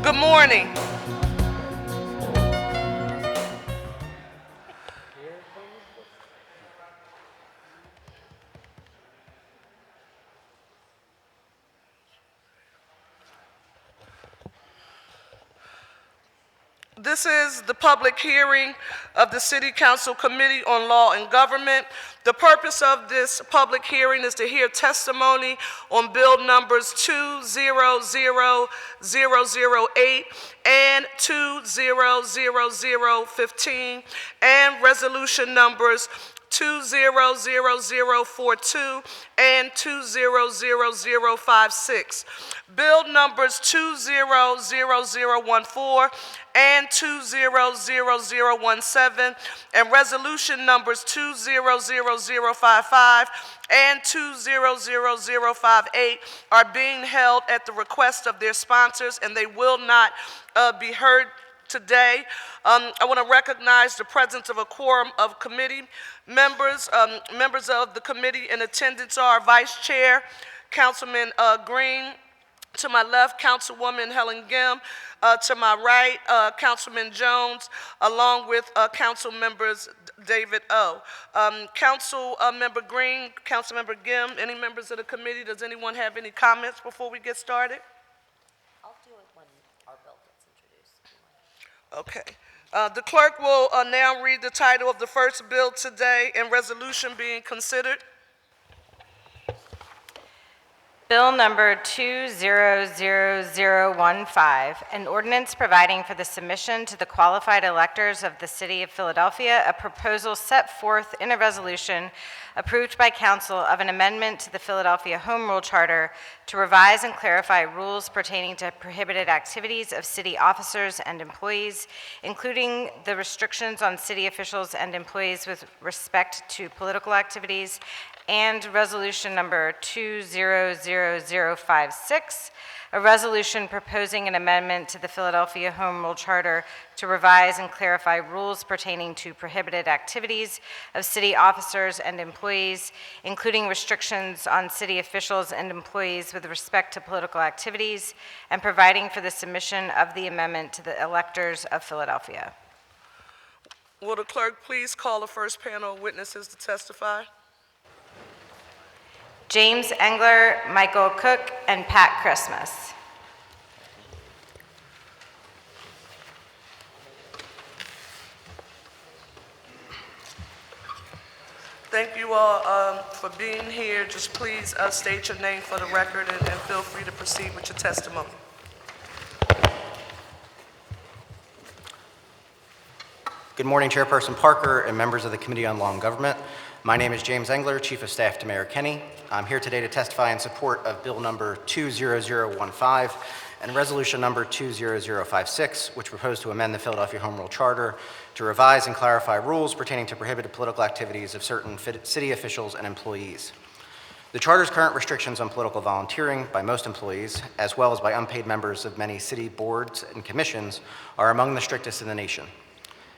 Good morning. This is the public hearing of the City Council Committee on Law and Government. The purpose of this public hearing is to hear testimony on bill numbers 200008 and 200015 and resolution numbers 200042 and 200056. Bill numbers 200014 and 200017 and resolution numbers 200055 and 200058 are being held at the request of their sponsors, and they will not be heard today. I want to recognize the presence of a quorum of committee members. Members of the committee in attendance are Vice Chair Councilman Green, to my left, Councilwoman Helen Gim, to my right, Councilman Jones, along with Council members David O. Council Member Green, Council Member Gim, any members of the committee, does anyone have any comments before we get started? I'll do it when our bill gets introduced. Okay. The clerk will now read the title of the first bill today and resolution being considered. Bill number 200015, an ordinance providing for the submission to the qualified electors of the City of Philadelphia, a proposal set forth in a resolution approved by council of an amendment to the Philadelphia Home Rule Charter to revise and clarify rules pertaining to prohibited activities of city officers and employees, including the restrictions on city officials and employees with respect to political activities, and resolution number 200056, a resolution proposing an amendment to the Philadelphia Home Rule Charter to revise and clarify rules pertaining to prohibited activities of city officers and employees, including restrictions on city officials and employees with respect to political activities, and providing for the submission of the amendment to the electors of Philadelphia. Will the clerk please call the first panel of witnesses to testify? James Engler, Michael Cook, and Pat Christmas. Thank you all for being here. Just please state your name for the record and feel free to proceed with your testimony. Good morning, Chairperson Parker and members of the Committee on Law and Government. My name is James Engler, Chief of Staff to Mayor Kenny. I'm here today to testify in support of Bill number 200015 and resolution number 200056, which propose to amend the Philadelphia Home Rule Charter to revise and clarify rules pertaining to prohibited political activities of certain city officials and employees. The Charter's current restrictions on political volunteering by most employees, as well as by unpaid members of many city boards and commissions, are among the strictest in the nation.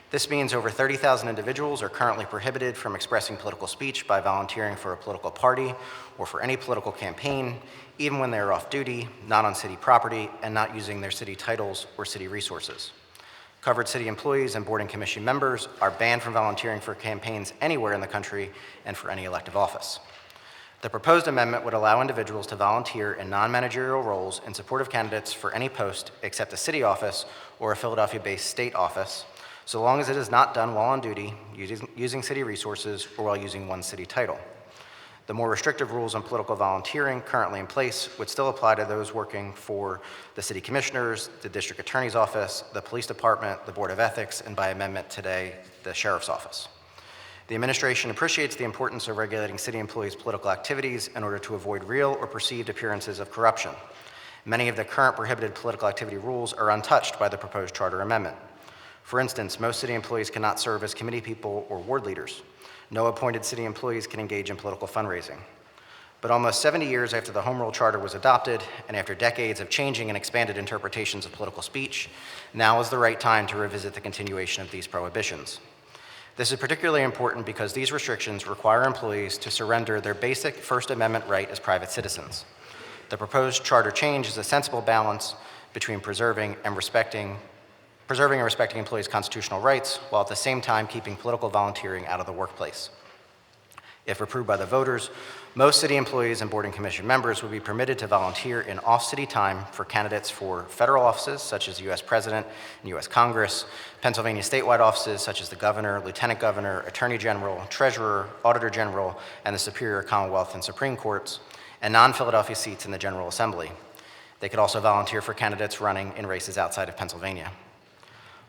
This means over 30,000 individuals are currently prohibited from expressing political speech by volunteering for a political party or for any political campaign, even when they are off duty, not on city property, and not using their city titles or city resources. Covered city employees and board and commission members are banned from volunteering for campaigns anywhere in the country and for any elective office. The proposed amendment would allow individuals to volunteer in non-managerial roles in support of candidates for any post except a city office or a Philadelphia-based state office, so long as it is not done while on duty, using city resources, or while using one city title. The more restrictive rules on political volunteering currently in place would still apply to those working for the city commissioners, the district attorney's office, the police department, the board of ethics, and by amendment today, the sheriff's office. The administration appreciates the importance of regulating city employees' political activities in order to avoid real or perceived appearances of corruption. Many of the current prohibited political activity rules are untouched by the proposed charter amendment. For instance, most city employees cannot serve as committee people or ward leaders. No appointed city employees can engage in political fundraising. But almost 70 years after the Home Rule Charter was adopted, and after decades of changing and expanded interpretations of political speech, now is the right time to revisit the continuation of these prohibitions. This is particularly important because these restrictions require employees to surrender their basic First Amendment right as private citizens. The proposed charter change is a sensible balance between preserving and respecting employees' constitutional rights, while at the same time keeping political volunteering out of the workplace. If approved by the voters, most city employees and board and commission members would be permitted to volunteer in off-city time for candidates for federal offices, such as the U.S. President and U.S. Congress, Pennsylvania statewide offices, such as the governor, lieutenant governor, attorney general, treasurer, auditor general, and the Superior Commonwealth and Supreme Courts, and non-Philadelphia seats in the General Assembly. They could also volunteer for candidates running in races outside of Pennsylvania.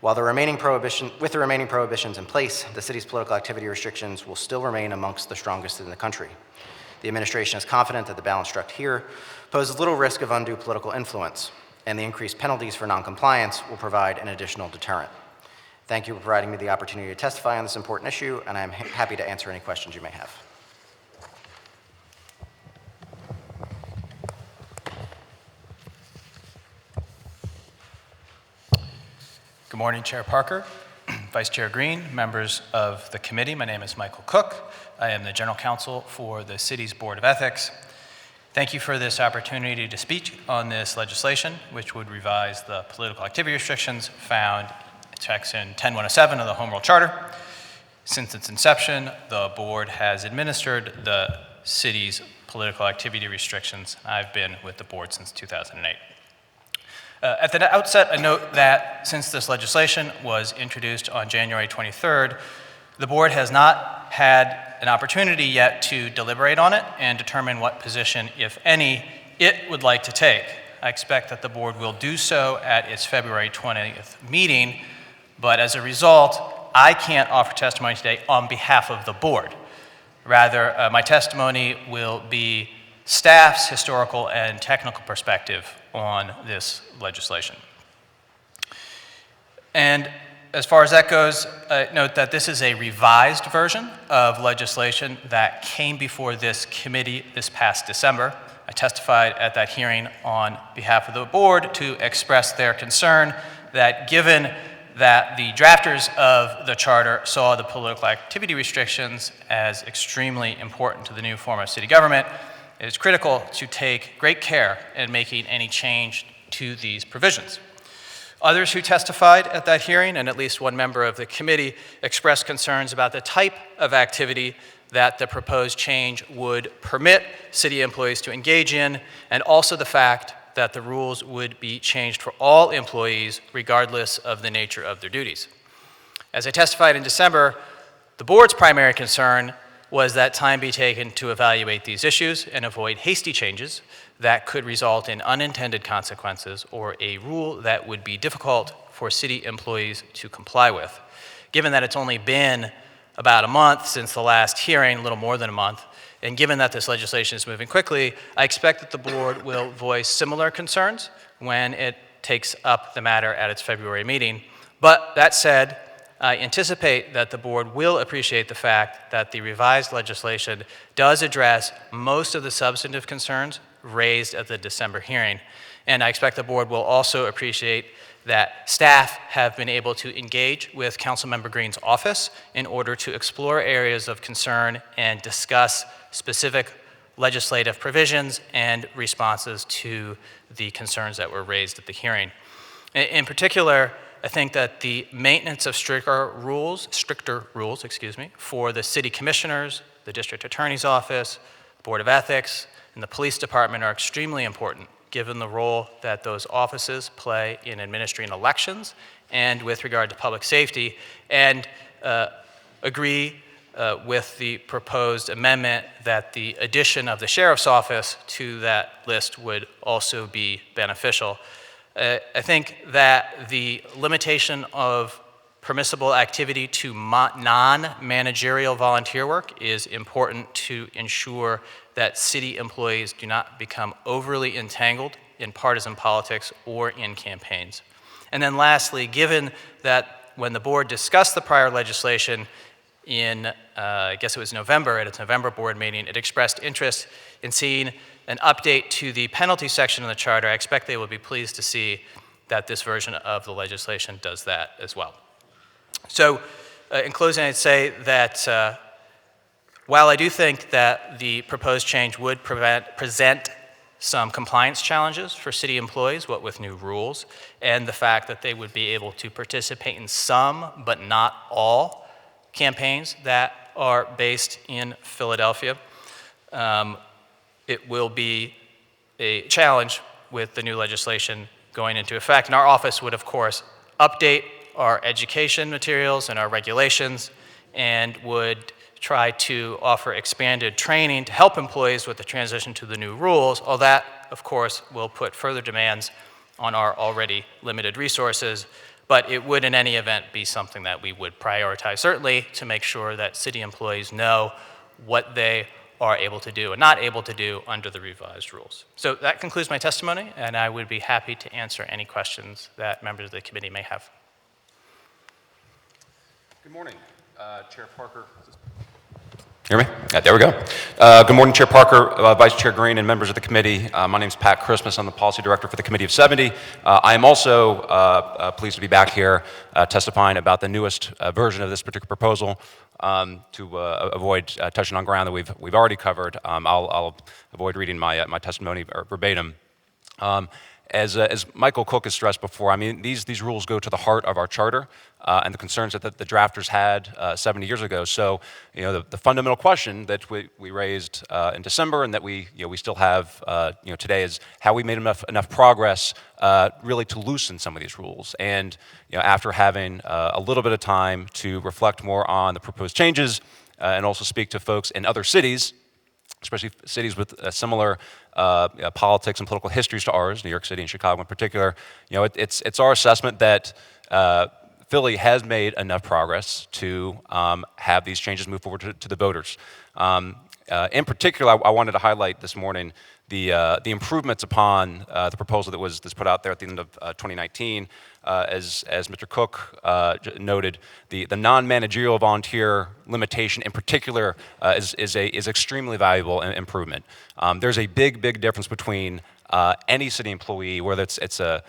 With the remaining prohibitions in place, the city's political activity restrictions will still remain amongst the strongest in the country. The administration is confident that the balance struck here poses little risk of undue political influence, and the increased penalties for noncompliance will provide an additional deterrent. Thank you for providing me the opportunity to testify on this important issue, and I'm happy to answer any questions you may have. Good morning, Chair Parker, Vice Chair Green, members of the committee. My name is Michael Cook. I am the General Counsel for the city's Board of Ethics. Thank you for this opportunity to speak on this legislation, which would revise the political activity restrictions found in Section 10107 of the Home Rule Charter. Since its inception, the board has administered the city's political activity restrictions. I've been with the board since 2008. At the outset, I note that since this legislation was introduced on January 23rd, the board has not had an opportunity yet to deliberate on it and determine what position, if any, it would like to take. I expect that the board will do so at its February 20th meeting, but as a result, I can't offer testimony today on behalf of the board. Rather, my testimony will be staff's historical and technical perspective on this legislation. And as far as that goes, note that this is a revised version of legislation that came before this committee this past December. I testified at that hearing on behalf of the board to express their concern that given that the drafters of the charter saw the political activity restrictions as extremely important to the new form of city government, it is critical to take great care in making any change to these provisions. Others who testified at that hearing, and at least one member of the committee, expressed concerns about the type of activity that the proposed change would permit city employees to engage in, and also the fact that the rules would be changed for all employees regardless of the nature of their duties. As I testified in December, the board's primary concern was that time be taken to evaluate these issues and avoid hasty changes that could result in unintended consequences or a rule that would be difficult for city employees to comply with. Given that it's only been about a month since the last hearing, a little more than a month, and given that this legislation is moving quickly, I expect that the board will voice similar concerns when it takes up the matter at its February meeting. But that said, I anticipate that the board will appreciate the fact that the revised legislation does address most of the substantive concerns raised at the December hearing. And I expect the board will also appreciate that staff have been able to engage with Councilmember Green's office in order to explore areas of concern and discuss specific legislative provisions and responses to the concerns that were raised at the hearing. In particular, I think that the maintenance of stricter rules, for the city commissioners, the district attorney's office, Board of Ethics, and the police department are extremely important, given the role that those offices play in administering elections and with regard to public safety, and agree with the proposed amendment that the addition of the sheriff's office to that list would also be beneficial. I think that the limitation of permissible activity to non-managerial volunteer work is important to ensure that city employees do not become overly entangled in partisan politics or in campaigns. And then lastly, given that when the board discussed the prior legislation in, I guess it was November, at its November board meeting, it expressed interest in seeing an update to the penalty section of the charter. I expect they will be pleased to see that this version of the legislation does that as well. So in closing, I'd say that while I do think that the proposed change would present some compliance challenges for city employees, what with new rules, and the fact that they would be able to participate in some, but not all, campaigns that are based in Philadelphia. It will be a challenge with the new legislation going into effect, and our office would, of course, update our education materials and our regulations, and would try to offer expanded training to help employees with the transition to the new rules. All that, of course, will put further demands on our already limited resources, but it would in any event be something that we would prioritize, certainly to make sure that city employees know what they are able to do and not able to do under the revised rules. So that concludes my testimony, and I would be happy to answer any questions that members of the committee may have. Good morning, Chair Parker. Hear me? Yeah, there we go. Good morning, Chair Parker, Vice Chair Green, and members of the committee. My name is Pat Christmas. I'm the Policy Director for the Committee of 70. I am also pleased to be back here testifying about the newest version of this particular proposal. To avoid touching on ground that we've already covered, I'll avoid reading my testimony verbatim. As Michael Cook has stressed before, I mean, these rules go to the heart of our charter and the concerns that the drafters had 70 years ago. So, you know, the fundamental question that we raised in December and that we still have, today is how we made enough progress really to loosen some of these rules. And, after having a little bit of time to reflect more on the proposed changes and also speak to folks in other cities, especially cities with similar politics and political histories to ours, New York City and Chicago in particular, it's our assessment that Philly has made enough progress to have these changes move forward to the voters. In particular, I wanted to highlight this morning the improvements upon the proposal that was put out there at the end of 2019. As Mr. Cook noted, the non-managerial volunteer limitation in particular is extremely valuable improvement. There's a big difference between any city employee, whether it's a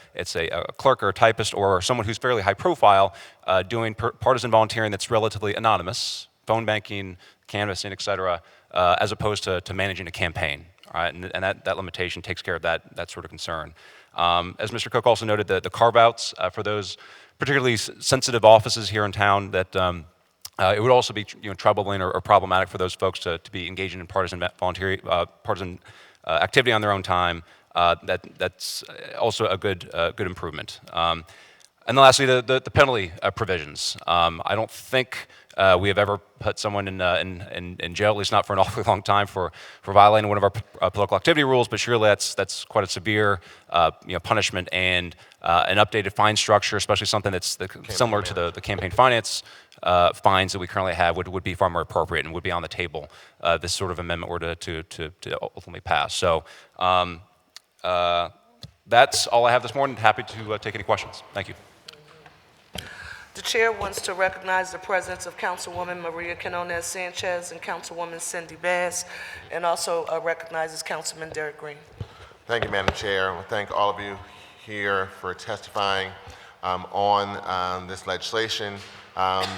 clerk or a typist or someone who's fairly high profile, doing partisan volunteering that's relatively anonymous, phone banking, canvassing, et cetera, as opposed to managing a campaign. All right, and that limitation takes care of that sort of concern. As Mr. Cook also noted, the carve-outs for those particularly sensitive offices here in town, that it would also be troubling or problematic for those folks to be engaging in partisan activity on their own time. That's also a good improvement. And then lastly, the penalty provisions. I don't think we have ever put someone in jail, at least not for an awfully long time, for violating one of our political activity rules. But surely that's quite a severe punishment, and an updated fine structure, especially something that's similar to the campaign finance fines that we currently have, would be far more appropriate and would be on the table. This sort of amendment were to ultimately pass. So that's all I have this morning. Happy to take any questions. Thank you. The chair wants to recognize the presence of Councilwoman Maria Quinones Sanchez and Councilwoman Cindy Bass, and also recognizes Councilman Derek Green. Thank you, Madam Chair. I want to thank all of you here for testifying on this legislation.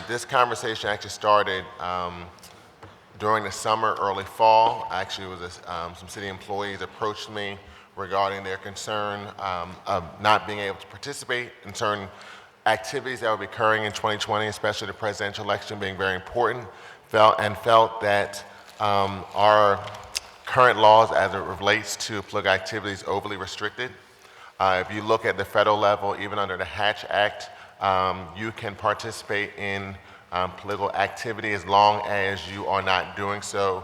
This conversation actually started during the summer, early fall. Actually, it was some city employees approached me regarding their concern of not being able to participate in certain activities that will be occurring in 2020, especially the presidential election being very important, felt that our current laws as it relates to political activities overly restricted. If you look at the federal level, even under the Hatch Act, you can participate in political activity as long as you are not doing so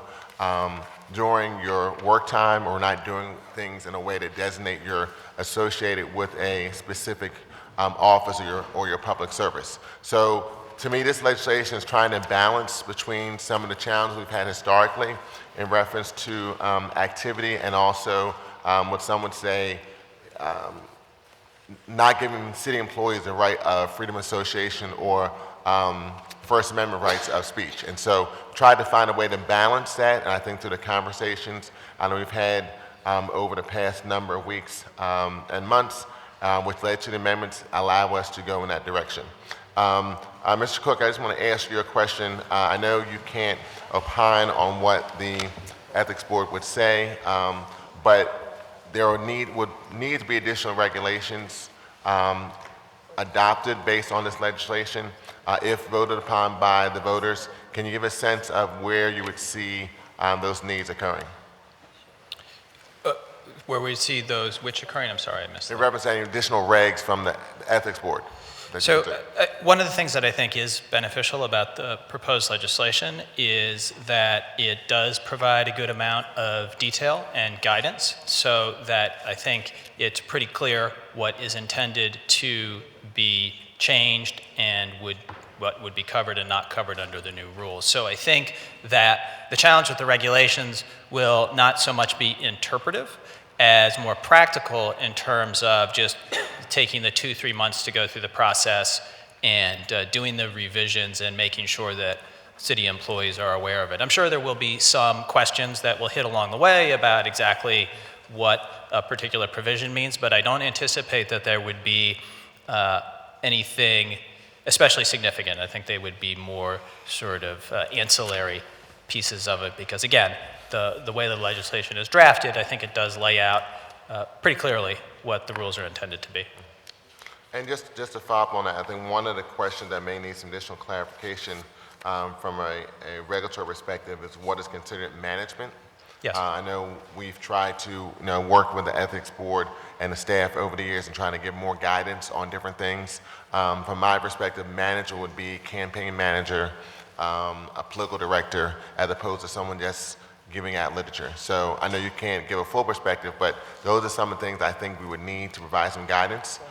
during your work time or not doing things in a way that designate you're associated with a specific office or your public service. So to me, this legislation is trying to balance between some of the challenges we've had historically in reference to activity and also what some would say not giving city employees the right of freedom of association or First Amendment rights of speech. And so tried to find a way to balance that, and I think through the conversations I know we've had over the past number of weeks and months, which led to the amendments, allow us to go in that direction. Mr. Cook, I just want to ask you a question. I know you can't opine on what the Ethics Board would say, but would need to be additional regulations adopted based on this legislation if voted upon by the voters. Can you give a sense of where you would see those needs occurring? Where we see those, which occurring, I'm sorry, I missed They're that. representing additional regs from the Ethics Board. So one of the things that I think is beneficial about the proposed legislation is that it does provide a good amount of detail and guidance, so that I think it's pretty clear what is intended to be changed and what would be covered and not covered under the new rules. So I think that the challenge with the regulations will not so much be interpretive as more practical in terms of just taking the 2-3 months to go through the process and doing the revisions and making sure that city employees are aware of it. I'm sure there will be some questions that will hit along the way about exactly what a particular provision means, but I don't anticipate that there would be anything especially significant. I think they would be more sort of ancillary pieces of it because, again, the way the legislation is drafted, I think it does lay out pretty clearly what the rules are intended to be. And just to follow up on that, I think one of the questions that may need some additional clarification from a regulatory perspective is what is considered management. Yes. I know we've tried to work with the Ethics Board and the staff over the years and trying to give more guidance on different things. From my perspective, manager would be campaign manager, a political director, as opposed to someone just giving out literature. So I know you can't give a full perspective, but those are some of the things I think we would need to provide some guidance,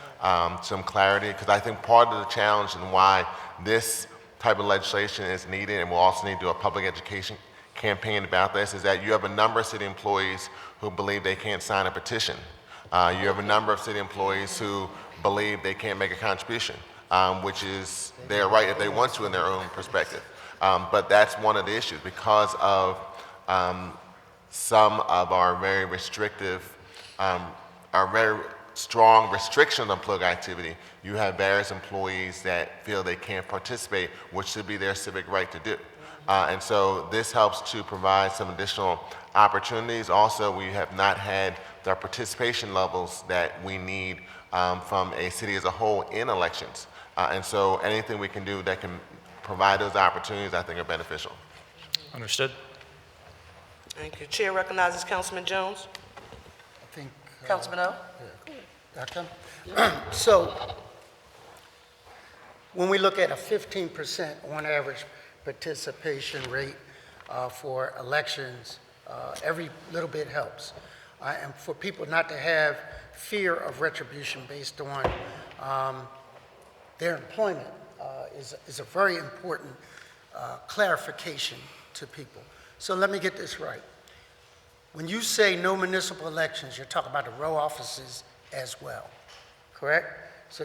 some clarity, because I think part of the challenge and why this type of legislation is needed, and we'll also need to do a public education campaign about this, is that you have a number of city employees who believe they can't sign a petition. You have a number of city employees who believe they can't make a contribution, which is their right if they want to in their own perspective. But that's one of the issues because of some of our very restrictive, our very strong restrictions on political activity. You have various employees that feel they can't participate, which should be their civic right to do. And so this helps to provide some additional opportunities. Also, we have not had the participation levels that we need from a city as a whole in elections. And so anything we can do that can provide those opportunities, I think, are beneficial. Understood. Thank you. Chair recognizes Councilman Jones. I think, Councilman O. so when we look at a 15% on average participation rate for elections, every little bit helps. And for people not to have fear of retribution based on their employment is a very important clarification to people. So let me get this right. When you say no municipal elections, you're talking about the row offices as well, correct? So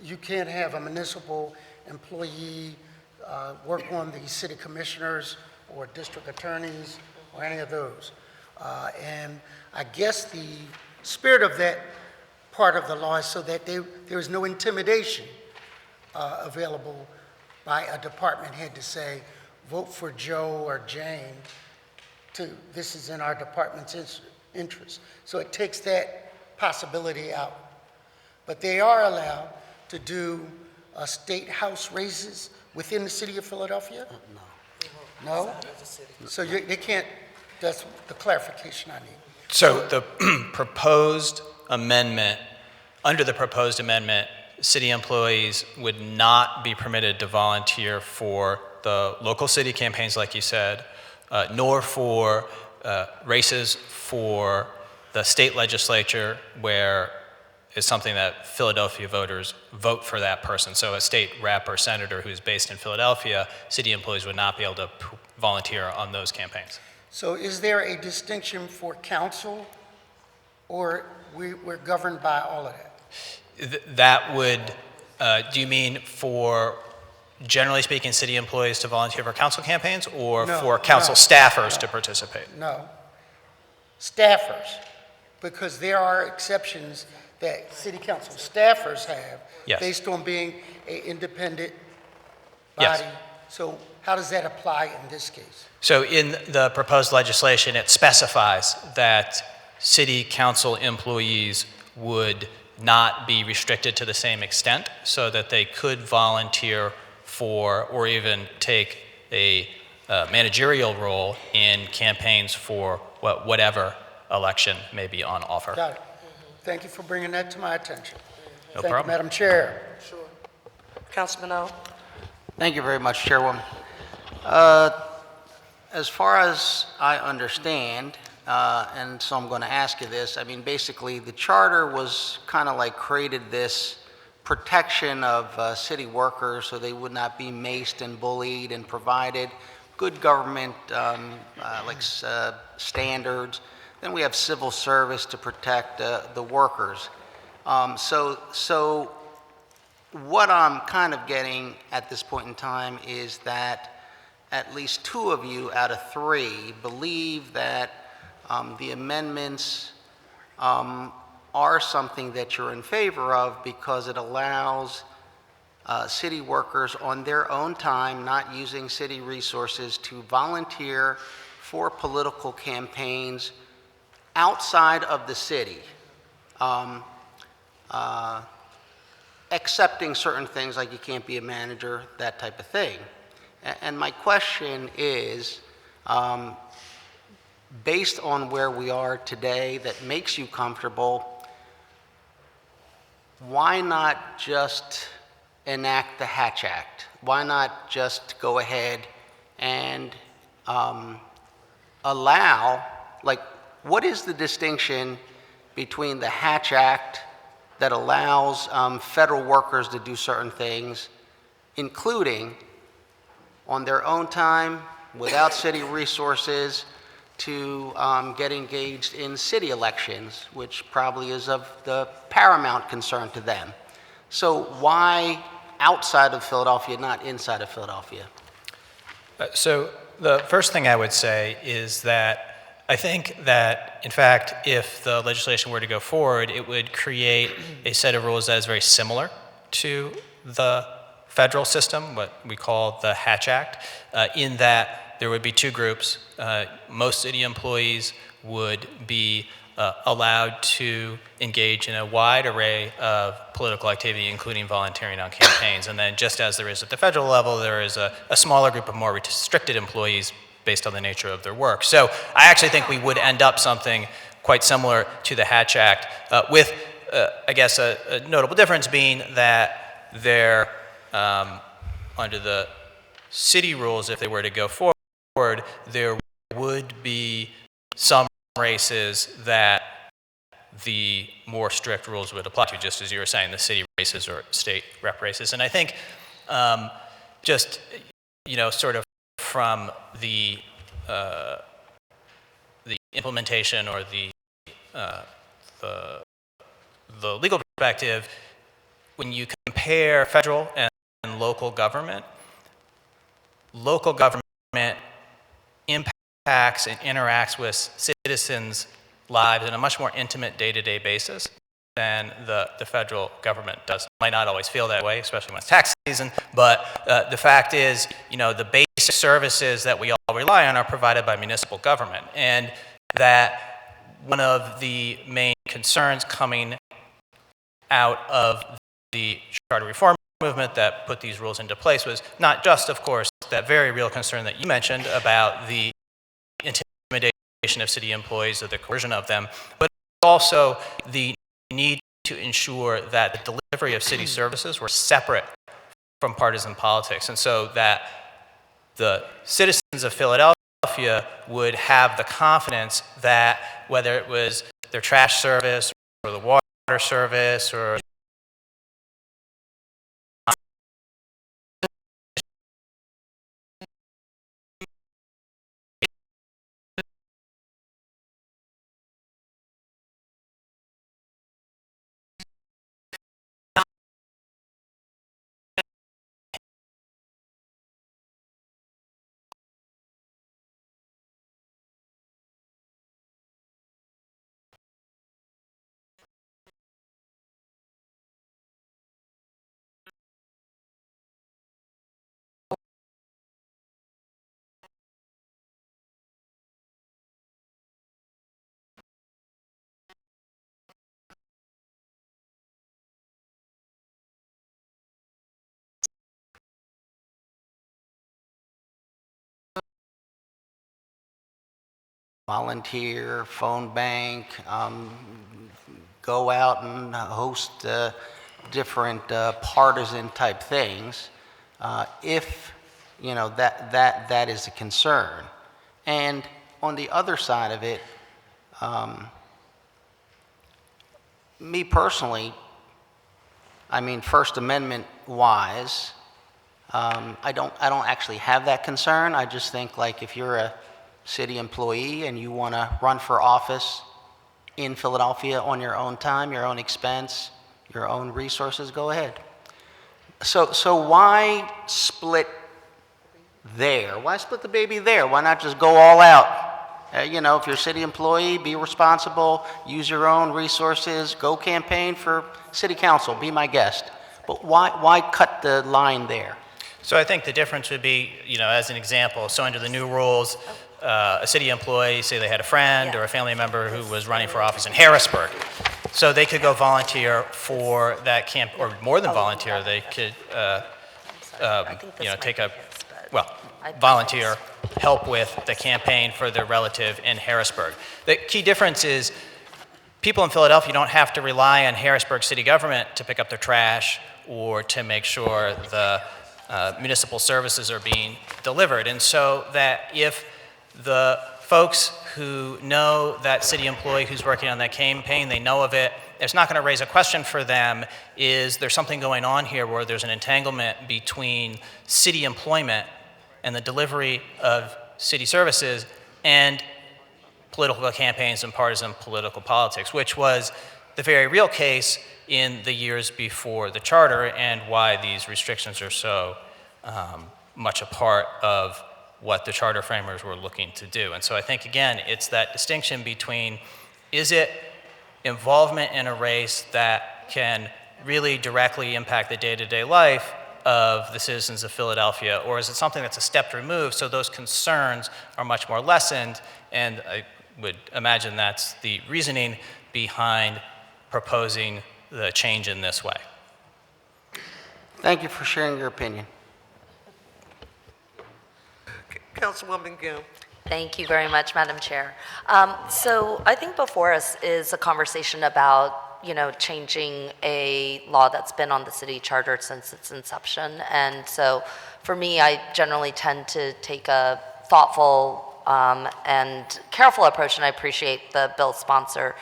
you can't have a municipal employee work on the city commissioners or district attorneys or any of those. And I guess the spirit of that part of the law is so that there is no intimidation available by a department head to say, vote for Joe or Jane, this is in our department's interest. So it takes that possibility out. But they are allowed to do state house races within the city of Philadelphia? No. No? So they can't, that's the clarification I need. So the proposed amendment, under the proposed amendment, city employees would not be permitted to volunteer for the local city campaigns, like you said, nor for races for the state legislature, where it's something that Philadelphia voters vote for that person. So a state rep or senator who's based in Philadelphia, city employees would not be able to volunteer on those campaigns. So is there a distinction for council, or we're governed by all of that? That would, do you mean for, generally speaking, city employees to volunteer for council campaigns, or for council staffers to participate? No, staffers, because there are exceptions that city council staffers have based on being an independent body. Yes. So how does that apply in this case? So in the proposed legislation, it specifies that city council employees would not be restricted to the same extent, so that they could volunteer for or even take a managerial role in campaigns for whatever election may be on offer. Got it. Thank you for bringing that to my attention. No Thank you, problem. Madam Chair. Councilman O. Thank you very much, Chairwoman. As far as I understand, and so I'm going to ask you this, I mean, basically, the charter was kind of like created this protection of city workers so they would not be maced and bullied, and provided good government standards. Then we have civil service to protect the workers. So what I'm kind of getting at this point in time is that at least 2 of you out of 3 believe that the amendments are something that you're in favor of because it allows city workers on their own time, not using city resources, to volunteer for political campaigns outside of the city, accepting certain things like you can't be a manager, that type of thing. And my question is, based on where we are today that makes you comfortable, why not just enact the Hatch Act? Why not just go ahead and allow, like, what is the distinction between the Hatch Act that allows federal workers to do certain things, including on their own time, without city resources, to get engaged in city elections, which probably is of the paramount concern to them? So why outside of Philadelphia, not inside of Philadelphia? So the first thing I would say is that I think that, in fact, if the legislation were to go forward, it would create a set of rules that is very similar to the federal system, what we call the Hatch Act, in that there would be 2 groups. Most city employees would be allowed to engage in a wide array of political activity, including volunteering on campaigns. And then, just as there is at the federal level, there is a smaller group of more restricted employees based on the nature of their work. So I actually think we would end up something quite similar to the Hatch Act, with, I guess, a notable difference being that there, under the city rules, if they were to go forward, there would be some races that the more strict rules would apply to, just as you were saying, the city races or state rep races. And I think just, sort of from the implementation or the legal perspective, when you compare federal and local government impacts and interacts with citizens' lives in a much more intimate day-to-day basis than the federal government does. Might not always feel that way, especially when it's tax season, but the fact is, the basic services that we all rely on are provided by municipal government, and that one of the main concerns coming out of the charter reform movement that put these rules into place was not just, of course, that very real concern that you mentioned about the intimidation of city employees or the coercion of them, but also the need to ensure that the delivery of city services were separate from partisan politics, and so that the citizens of Philadelphia would have the confidence that whether it was their trash service or the water service or volunteer, phone bank, go out and host different partisan type things, if, you know, that is a concern. And on the other side of it, me personally, I mean, First Amendment wise, I don't actually have that concern. I just think, like, if you're a city employee and you want to run for office in Philadelphia on your own time, your own expense, your own resources, go ahead. So why split there? Why split the baby there? Why not just go all out? You know, if you're a city employee, be responsible, use your own resources, go campaign for city council, be my guest. But why cut the line there? So I think the difference would be, you know, as an example, so under the new rules, a city employee, say they had a friend or a family member who was running for office in Harrisburg, so they could go volunteer for that camp, or more than volunteer, they could, you know, take a, well, volunteer, help with the campaign for their relative in Harrisburg. The key difference is people in Philadelphia don't have to rely on Harrisburg city government to pick up their trash or to make sure the municipal services are being delivered. And so that if the folks who know that city employee who's working on that campaign, they know of it, it's not going to raise a question for them, is there something going on here where there's an entanglement between city employment and the delivery of city services and political campaigns and partisan political politics, which was the very real case in the years before the charter, and why these restrictions are so much a part of what the charter framers were looking to do. And so I think, again, it's that distinction between, is it involvement in a race that can really directly impact the day-to-day life of the citizens of Philadelphia, or is it something that's a step removed, so those concerns are much more lessened? And I would imagine that's the reasoning behind proposing the change in this way. Thank you for sharing your opinion. Councilwoman Gill. Thank you very much, Madam Chair. So I think before us is a conversation about, you know, changing a law that's been on the city charter since its inception. And so for me, I generally tend to take a thoughtful and careful approach, and I appreciate the bill sponsor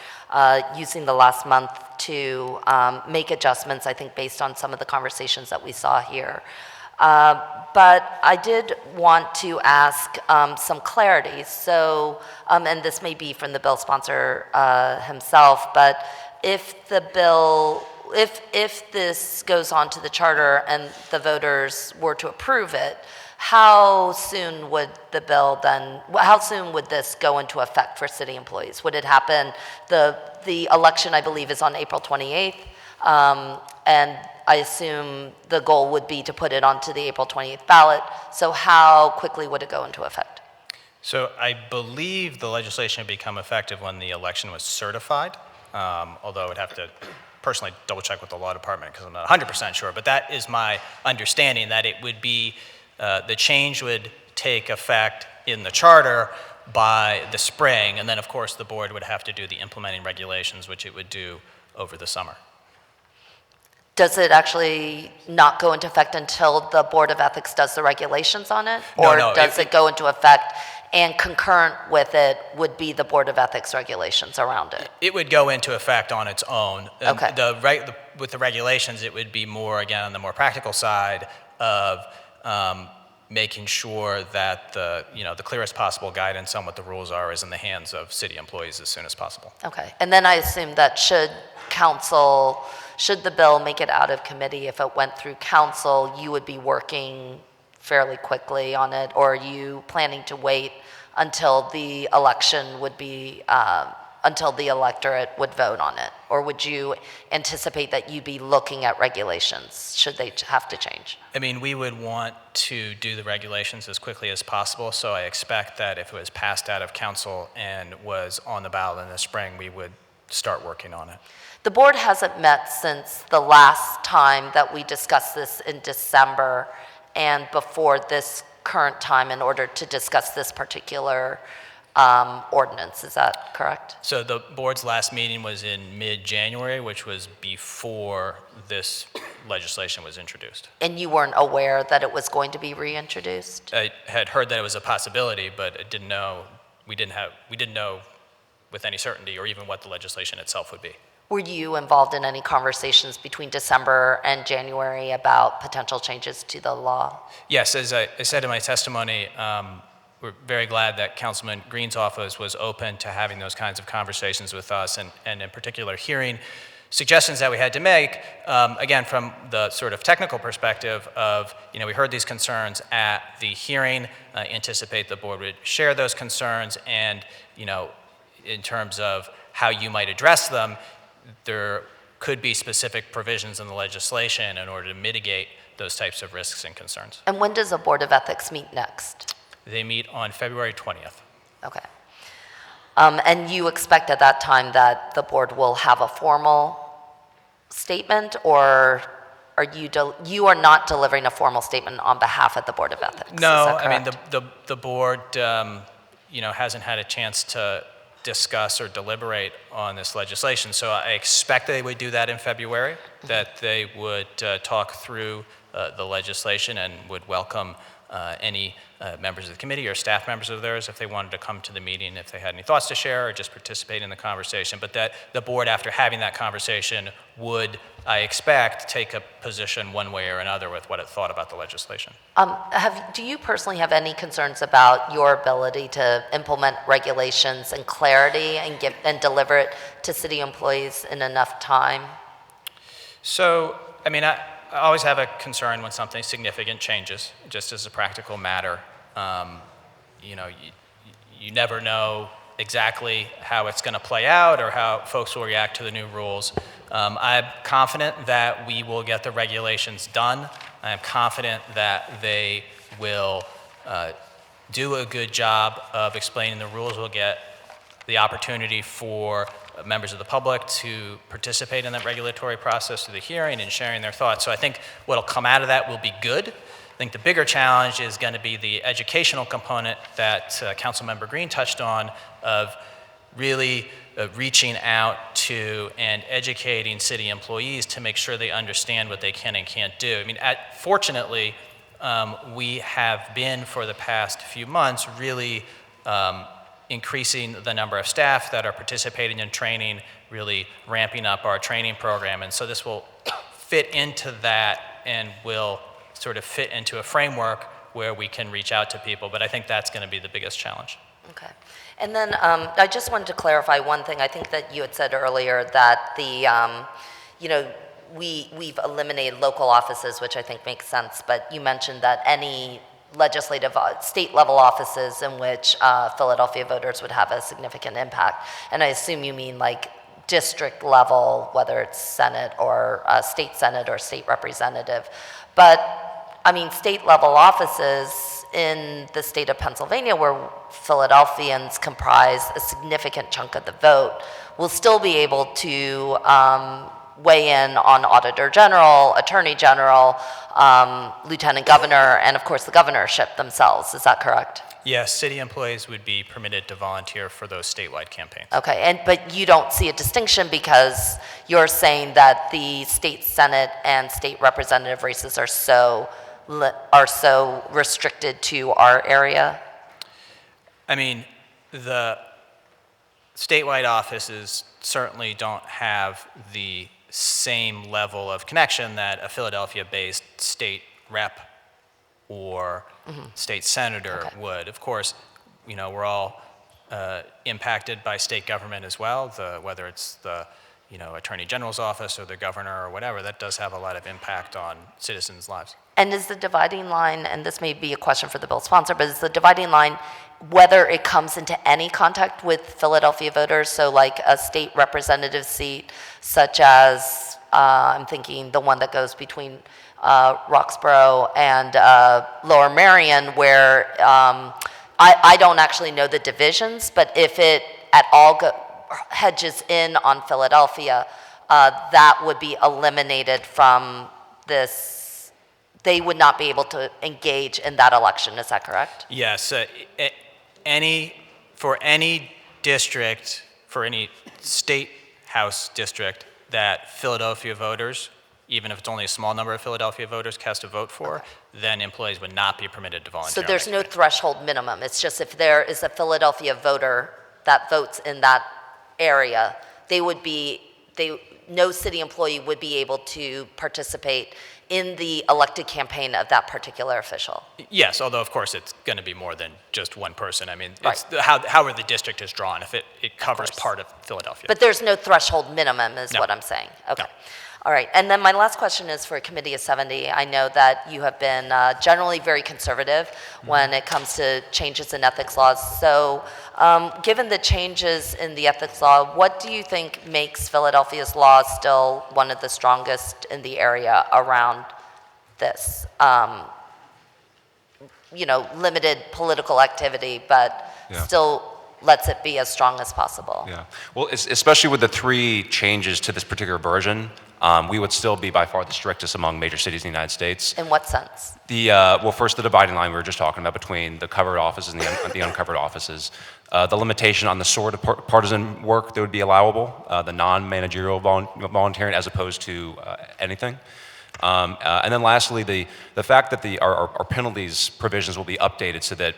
using the last month to make adjustments, I think, based on some of the conversations that we saw here. But I did want to ask some clarity. So, and this may be from the bill sponsor himself, but if the bill, if this goes on to the charter and the voters were to approve it, how soon would the bill then, how soon would this go into effect for city employees? Would it happen, the election, I believe, is on April 28th, and I assume the goal would be to put it onto the April 28th ballot. So how quickly would it go into effect? So I believe the legislation would become effective when the election was certified, although I would have to personally double check with the law department because I'm not 100% sure, but that is my understanding, that it would be, the change would take effect in the charter by the spring, and then of course the board would have to do the implementing regulations, which it would do over the summer. Does it actually not go into effect until the Board of Ethics does the regulations on it? Or No, does it go into effect and concurrent with it would be the Board of Ethics regulations around it? It would go into effect on its own. Okay. With the regulations, it would be more, again, on the more practical side of making sure that the clearest possible guidance on what the rules are is in the hands of city employees as soon as possible. Okay, and then I assume that should the bill make it out of committee, if it went through council, you would be working fairly quickly on it, or are you planning to wait until the election would be, until the electorate would vote on it? Or would you anticipate that you'd be looking at regulations, should they have to change? I mean, we would want to do the regulations as quickly as possible, so I expect that if it was passed out of council and was on the ballot in the spring, we would start working on it. The board hasn't met since the last time that we discussed this in December and before this current time in order to discuss this particular ordinance. Is that correct? So the board's last meeting was in mid-January, which was before this legislation was introduced. And you weren't aware that it was going to be reintroduced? I had heard that it was a possibility, but I didn't know, we didn't know with any certainty or even what the legislation itself would be. Were you involved in any conversations between December and January about potential changes to the law? Yes, as I said in my testimony, we're very glad that Councilman Green's office was open to having those kinds of conversations with us and in particular hearing suggestions that we had to make, again, from the sort of technical perspective of, we heard these concerns at the hearing, anticipate the board would share those concerns, and, in terms of how you might address them, there could be specific provisions in the legislation in order to mitigate those types of risks and concerns. And when does the Board of Ethics meet next? They meet on February 20th. Okay. And you expect at that time that the board will have a formal statement, or are you are not delivering a formal statement on behalf of the Board of Ethics? No, Is that I mean, correct? the board, hasn't had a chance to discuss or deliberate on this legislation. So I expect they would do that in February, that they would talk through the legislation and would welcome any members of the committee or staff members of theirs if they wanted to come to the meeting, if they had any thoughts to share or just participate in the conversation. But that the board, after having that conversation, would, I expect, take a position one way or another with what it thought about the legislation. Do you personally have any concerns about your ability to implement regulations and clarity and deliver it to city employees in enough time? So, I always have a concern when something significant changes, just as a practical matter. You never know exactly how it's going to play out or how folks will react to the new rules. I'm confident that we will get the regulations done. I am confident that they will do a good job of explaining the rules. We'll get the opportunity for members of the public to participate in that regulatory process through the hearing and sharing their thoughts. So I think what'll come out of that will be good. I think the bigger challenge is going to be the educational component that Councilmember Green touched on, of really reaching out to and educating city employees to make sure they understand what they can and can't do. Fortunately, we have been, for the past few months, really increasing the number of staff that are participating in training, really ramping up our training program. And so this will fit into that and will sort of fit into a framework where we can reach out to people. But I think that's going to be the biggest challenge. Okay. And then I just wanted to clarify one thing. I think that you had said earlier that we've eliminated local offices, which I think makes sense, but you mentioned that any legislative state level offices in which Philadelphia voters would have a significant impact. And I assume you mean like district level, whether it's Senate or state Senate or state representative. But state level offices in the state of Pennsylvania, where Philadelphians comprise a significant chunk of the vote, will still be able to weigh in on Auditor General, Attorney General, Lieutenant Governor, and of course the governorship themselves. Is that correct? Yes, city employees would be permitted to volunteer for those statewide campaigns. Okay, but you don't see a distinction because you're saying that the state Senate and state representative races are so restricted to our area? The statewide offices certainly don't have the same level of connection that a Philadelphia-based state rep or state senator would. Of course, we're all impacted by state government as well, whether it's the Attorney General's office or the governor or whatever. That does have a lot of impact on citizens' lives. And is the dividing line, and this may be a question for the bill sponsor, but is the dividing line whether it comes into any contact with Philadelphia voters, so like a state representative seat, such as, I'm thinking the one that goes between Roxborough and Lower Merion, where I don't actually know the divisions, but if it at all hedges in on Philadelphia, that would be eliminated from this. They would not be able to engage in that election. Is that correct? Yes. Any for any district, for any state house district that Philadelphia voters, even if it's only a small number of Philadelphia voters, cast a vote for, then employees would not be permitted to So voluntarily. there's no threshold minimum. It's just if there is a Philadelphia voter that votes in that area, no city employee would be able to participate in the elected campaign of that particular official. Yes, although of course it's going to be more than just one person. I mean, it's Right. how the district is drawn, if it covers course. part of Philadelphia. But there's no threshold minimum is No. what I'm saying. Okay. No. All right. And then my last question is for a committee of 70. I know that you have been generally very conservative when it comes to changes in ethics laws. So given the changes in the ethics law, what do you think makes Philadelphia's law still one of the strongest in the area around this? Limited political activity, but Yeah. still lets it be as strong as possible. Yeah. Well, especially with the 3 changes to this particular version, we would still be by far the strictest among major cities in the United States. In what sense? Well, first, the dividing line we were just talking about between the covered offices and the uncovered offices. The limitation on the sort of partisan work that would be allowable, the non-managerial volunteering as opposed to anything. And then lastly, the fact that our penalties provisions will be updated so that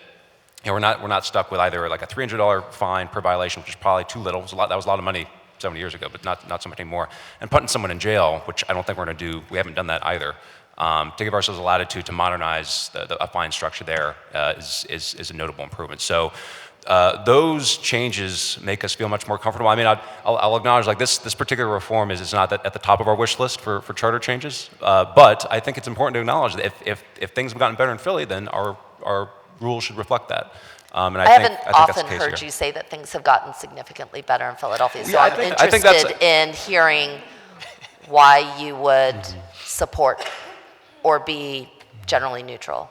we're not stuck with either like a $300 fine per violation, which is probably too little. That was a lot of money 70 years ago, but not so much anymore. And putting someone in jail, which I don't think we're going to do. We haven't done that either. To give ourselves a latitude to modernize the fine structure there is a notable improvement. So those changes make us feel much more comfortable. I mean, I'll acknowledge like this particular reform is not at the top of our wish list for charter changes, but I think it's important to acknowledge that if things have gotten better in Philly, then our rules should reflect that. And I think haven't that's the often case heard here. you say that things have gotten significantly better in Philadelphia, so Yeah, I'm I think that's interested in hearing why you would support or be generally neutral.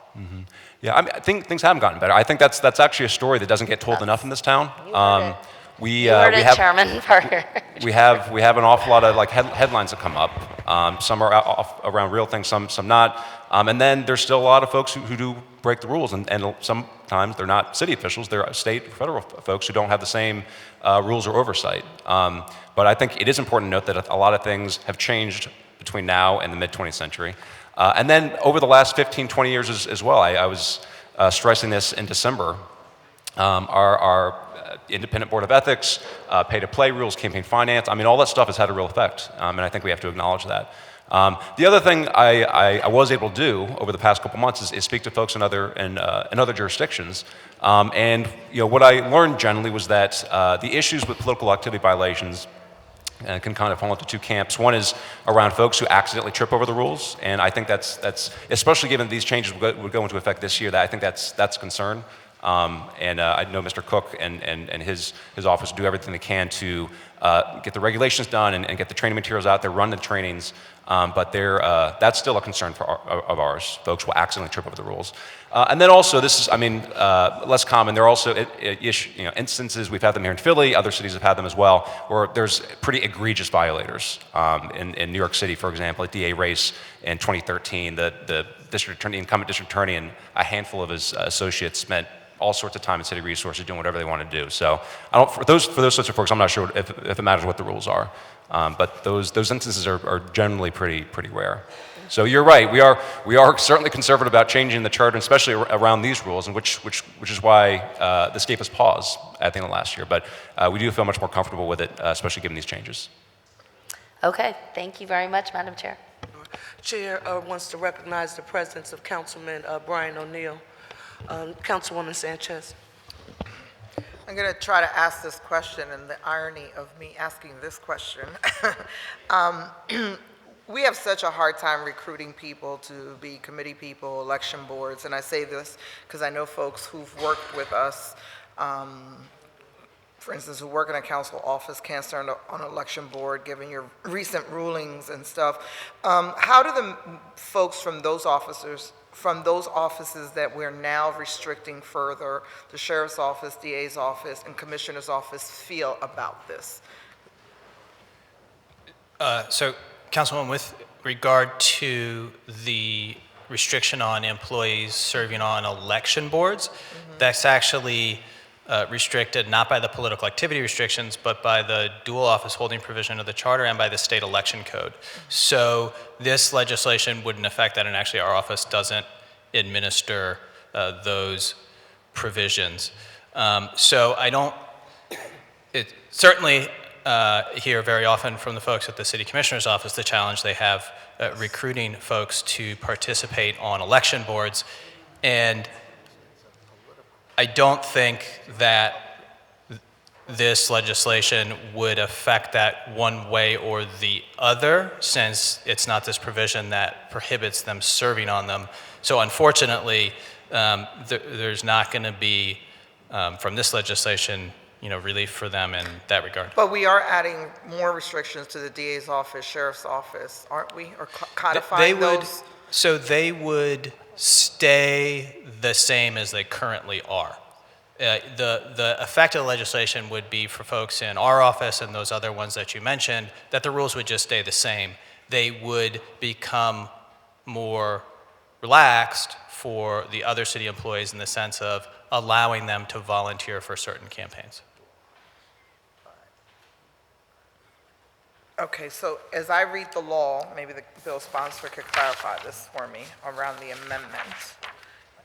Yeah, I mean, I think things haven't gotten better. I think that's actually a story that doesn't get told enough in this town. You heard it. We You heard we it, have Chairman Parker. we have an awful lot of like headlines that come up. Some are around real things, some not. And then there's still a lot of folks who do break the rules, and sometimes they're not city officials, they're state or federal folks who don't have the same rules or oversight. But I think it is important to note that a lot of things have changed between now and the mid-20th century. And then over the last 15, 20 years as well, I was stressing this in December. Our independent board of ethics, pay-to-play rules, campaign finance, I mean, all that stuff has had a real effect, and I think we have to acknowledge that. The other thing I was able to do over the past couple months is speak to folks in other jurisdictions, and what I learned generally was that the issues with political activity violations can kind of fall into 2 camps. One is around folks who accidentally trip over the rules, and I think that's especially given these changes would go into effect this year, that I think that's a concern. And I know Mr. Cook and his office do everything they can to get the regulations done and get the training materials out there, run the trainings, but that's still a concern of ours. Folks will accidentally trip over the rules. And then also, this is, I mean, less common. There are also instances, we've had them here in Philly, other cities have had them as well, where there's pretty egregious violators. In New York City, for example, a DA race in 2013, the incumbent district attorney and a handful of his associates spent all sorts of time and city resources doing whatever they want to do. So for those sorts of folks, I'm not sure if it matters what the rules are. But those instances are generally pretty rare. So you're right. We are certainly conservative about changing the charter, especially around these rules, and which is why this gave us pause at the end of last year. But we do feel much more comfortable with it, especially given these changes. Okay, thank you very much, Madam Chair. Chair wants to recognize the presence of Councilman Brian O'Neill. Councilwoman Sanchez. I'm going to try to ask this question, and the irony of me asking this question. We have such a hard time recruiting people to be committee people, election boards, and I say this because I know folks who've worked with us, for instance, who work in a council office, can't serve on an election board, given your recent rulings and stuff. How do the folks from those offices that we're now restricting further, the sheriff's office, DA's office, and commissioner's office, feel about this? So, Councilwoman, with regard to the restriction on employees serving on election boards, that's actually restricted not by the political activity restrictions, but by the dual office holding provision of the charter and by the state election code. So this legislation wouldn't affect that, and actually our office doesn't administer those provisions. So I don't, certainly hear very often from the folks at the city commissioner's office the challenge they have recruiting folks to participate on election boards. And I don't think that this legislation would affect that one way or the other, since it's not this provision that prohibits them serving on them. So unfortunately, there's not going to be, from this legislation, relief for them in that regard. But we are adding more restrictions to the DA's office, sheriff's office, aren't we? Or codifying those? So they would stay the same as they currently are. The effect of the legislation would be for folks in our office and those other ones that you mentioned, that the rules would just stay the same. They would become more relaxed for the other city employees in the sense of allowing them to volunteer for certain campaigns. Okay, so as I read the law, maybe the bill sponsor could clarify this for me around the amendment.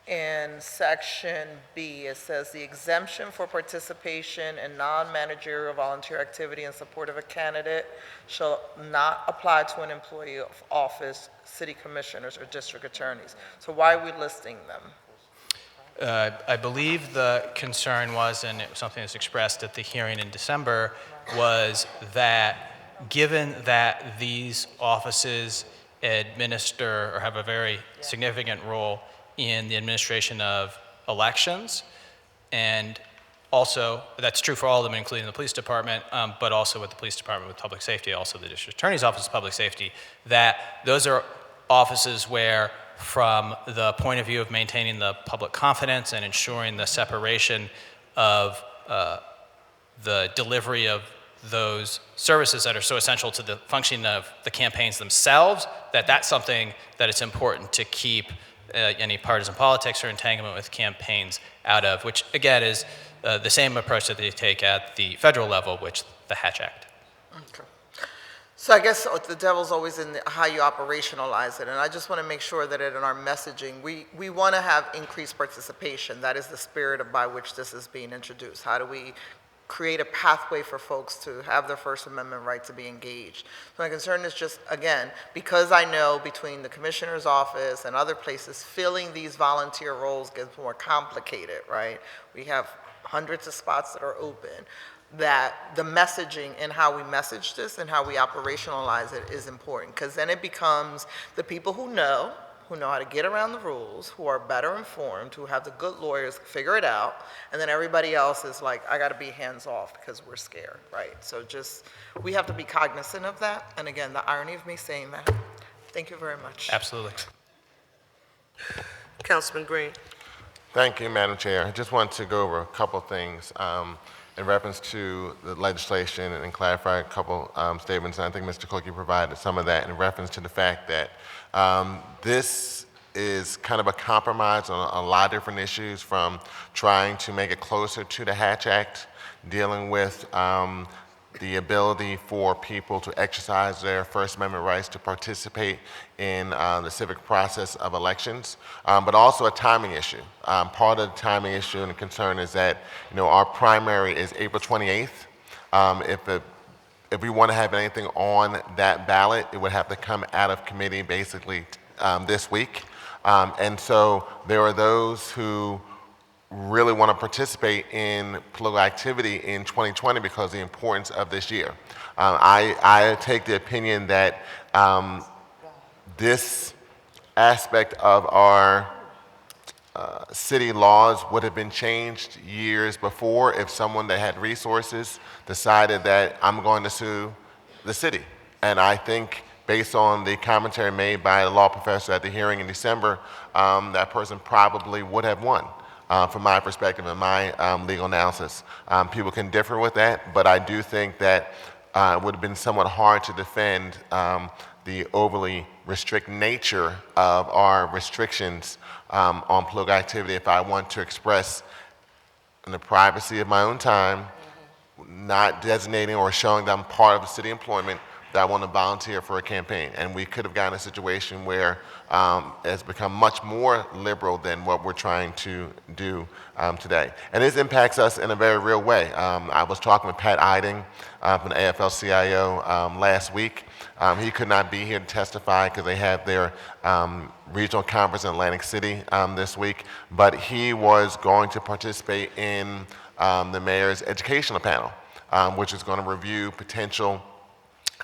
In section B, it says the exemption for participation in non-managerial volunteer activity in support of a candidate shall not apply to an employee of office, city commissioners, or district attorneys. So why are we listing them? I believe the concern was, and it was something that's expressed at the hearing in December, was that given that these offices administer or have a very significant role in the administration of elections, and also that's true for all of them, including the police department, but also with the police department with public safety, also the district attorney's office of public safety, that those are offices where, from the point of view of maintaining the public confidence and ensuring the separation of the delivery of those services that are so essential to the functioning of the campaigns themselves, that's something that it's important to keep any partisan politics or entanglement with campaigns out of, which again is the same approach that they take at the federal level, which the Hatch Act. Okay. So I guess the devil's always in how you operationalize it, and I just want to make sure that in our messaging, we want to have increased participation. That is the spirit by which this is being introduced. How do we create a pathway for folks to have their First Amendment right to be engaged? So my concern is just, again, because I know between the commissioner's office and other places, filling these volunteer roles gets more complicated, right? We have hundreds of spots that are open, that the messaging and how we message this and how we operationalize it is important, because then it becomes the people who know how to get around the rules, who are better informed, who have the good lawyers figure it out, and then everybody else is like, I got to be hands off because we're scared, right? So just, we have to be cognizant of that. And again, the irony of me saying that. Thank you very much. Absolutely. Councilman Green. Thank you, Madam Chair. I just want to go over a couple things in reference to the legislation and clarify a couple statements. And I think Mr. Cookie provided some of that in reference to the fact that this is kind of a compromise on a lot of different issues, from trying to make it closer to the Hatch Act, dealing with the ability for people to exercise their First Amendment rights to participate in the civic process of elections, but also a timing issue. Part of the timing issue and the concern is that, our primary is April 28th. If we want to have anything on that ballot, it would have to come out of committee basically this week. And so there are those who really want to participate in political activity in 2020 because of the importance of this year. I take the opinion that this aspect of our city laws would have been changed years before if someone that had resources decided that I'm going to sue the city. And I think based on the commentary made by the law professor at the hearing in December, that person probably would have won. From my perspective and my legal analysis. People can differ with that, but I do think that it would have been somewhat hard to defend the overly restrict nature of our restrictions on political activity if I want to express in the privacy of my own time, not designating or showing that I'm part of the city employment, that I want to volunteer for a campaign. And we could have gotten a situation where it's become much more liberal than what we're trying to do today. And this impacts us in a very real way. I was talking with Pat Eiding from the AFL-CIO last week. He could not be here to testify because they have their regional conference in Atlantic City this week, but he was going to participate in the mayor's educational panel, which is going to review potential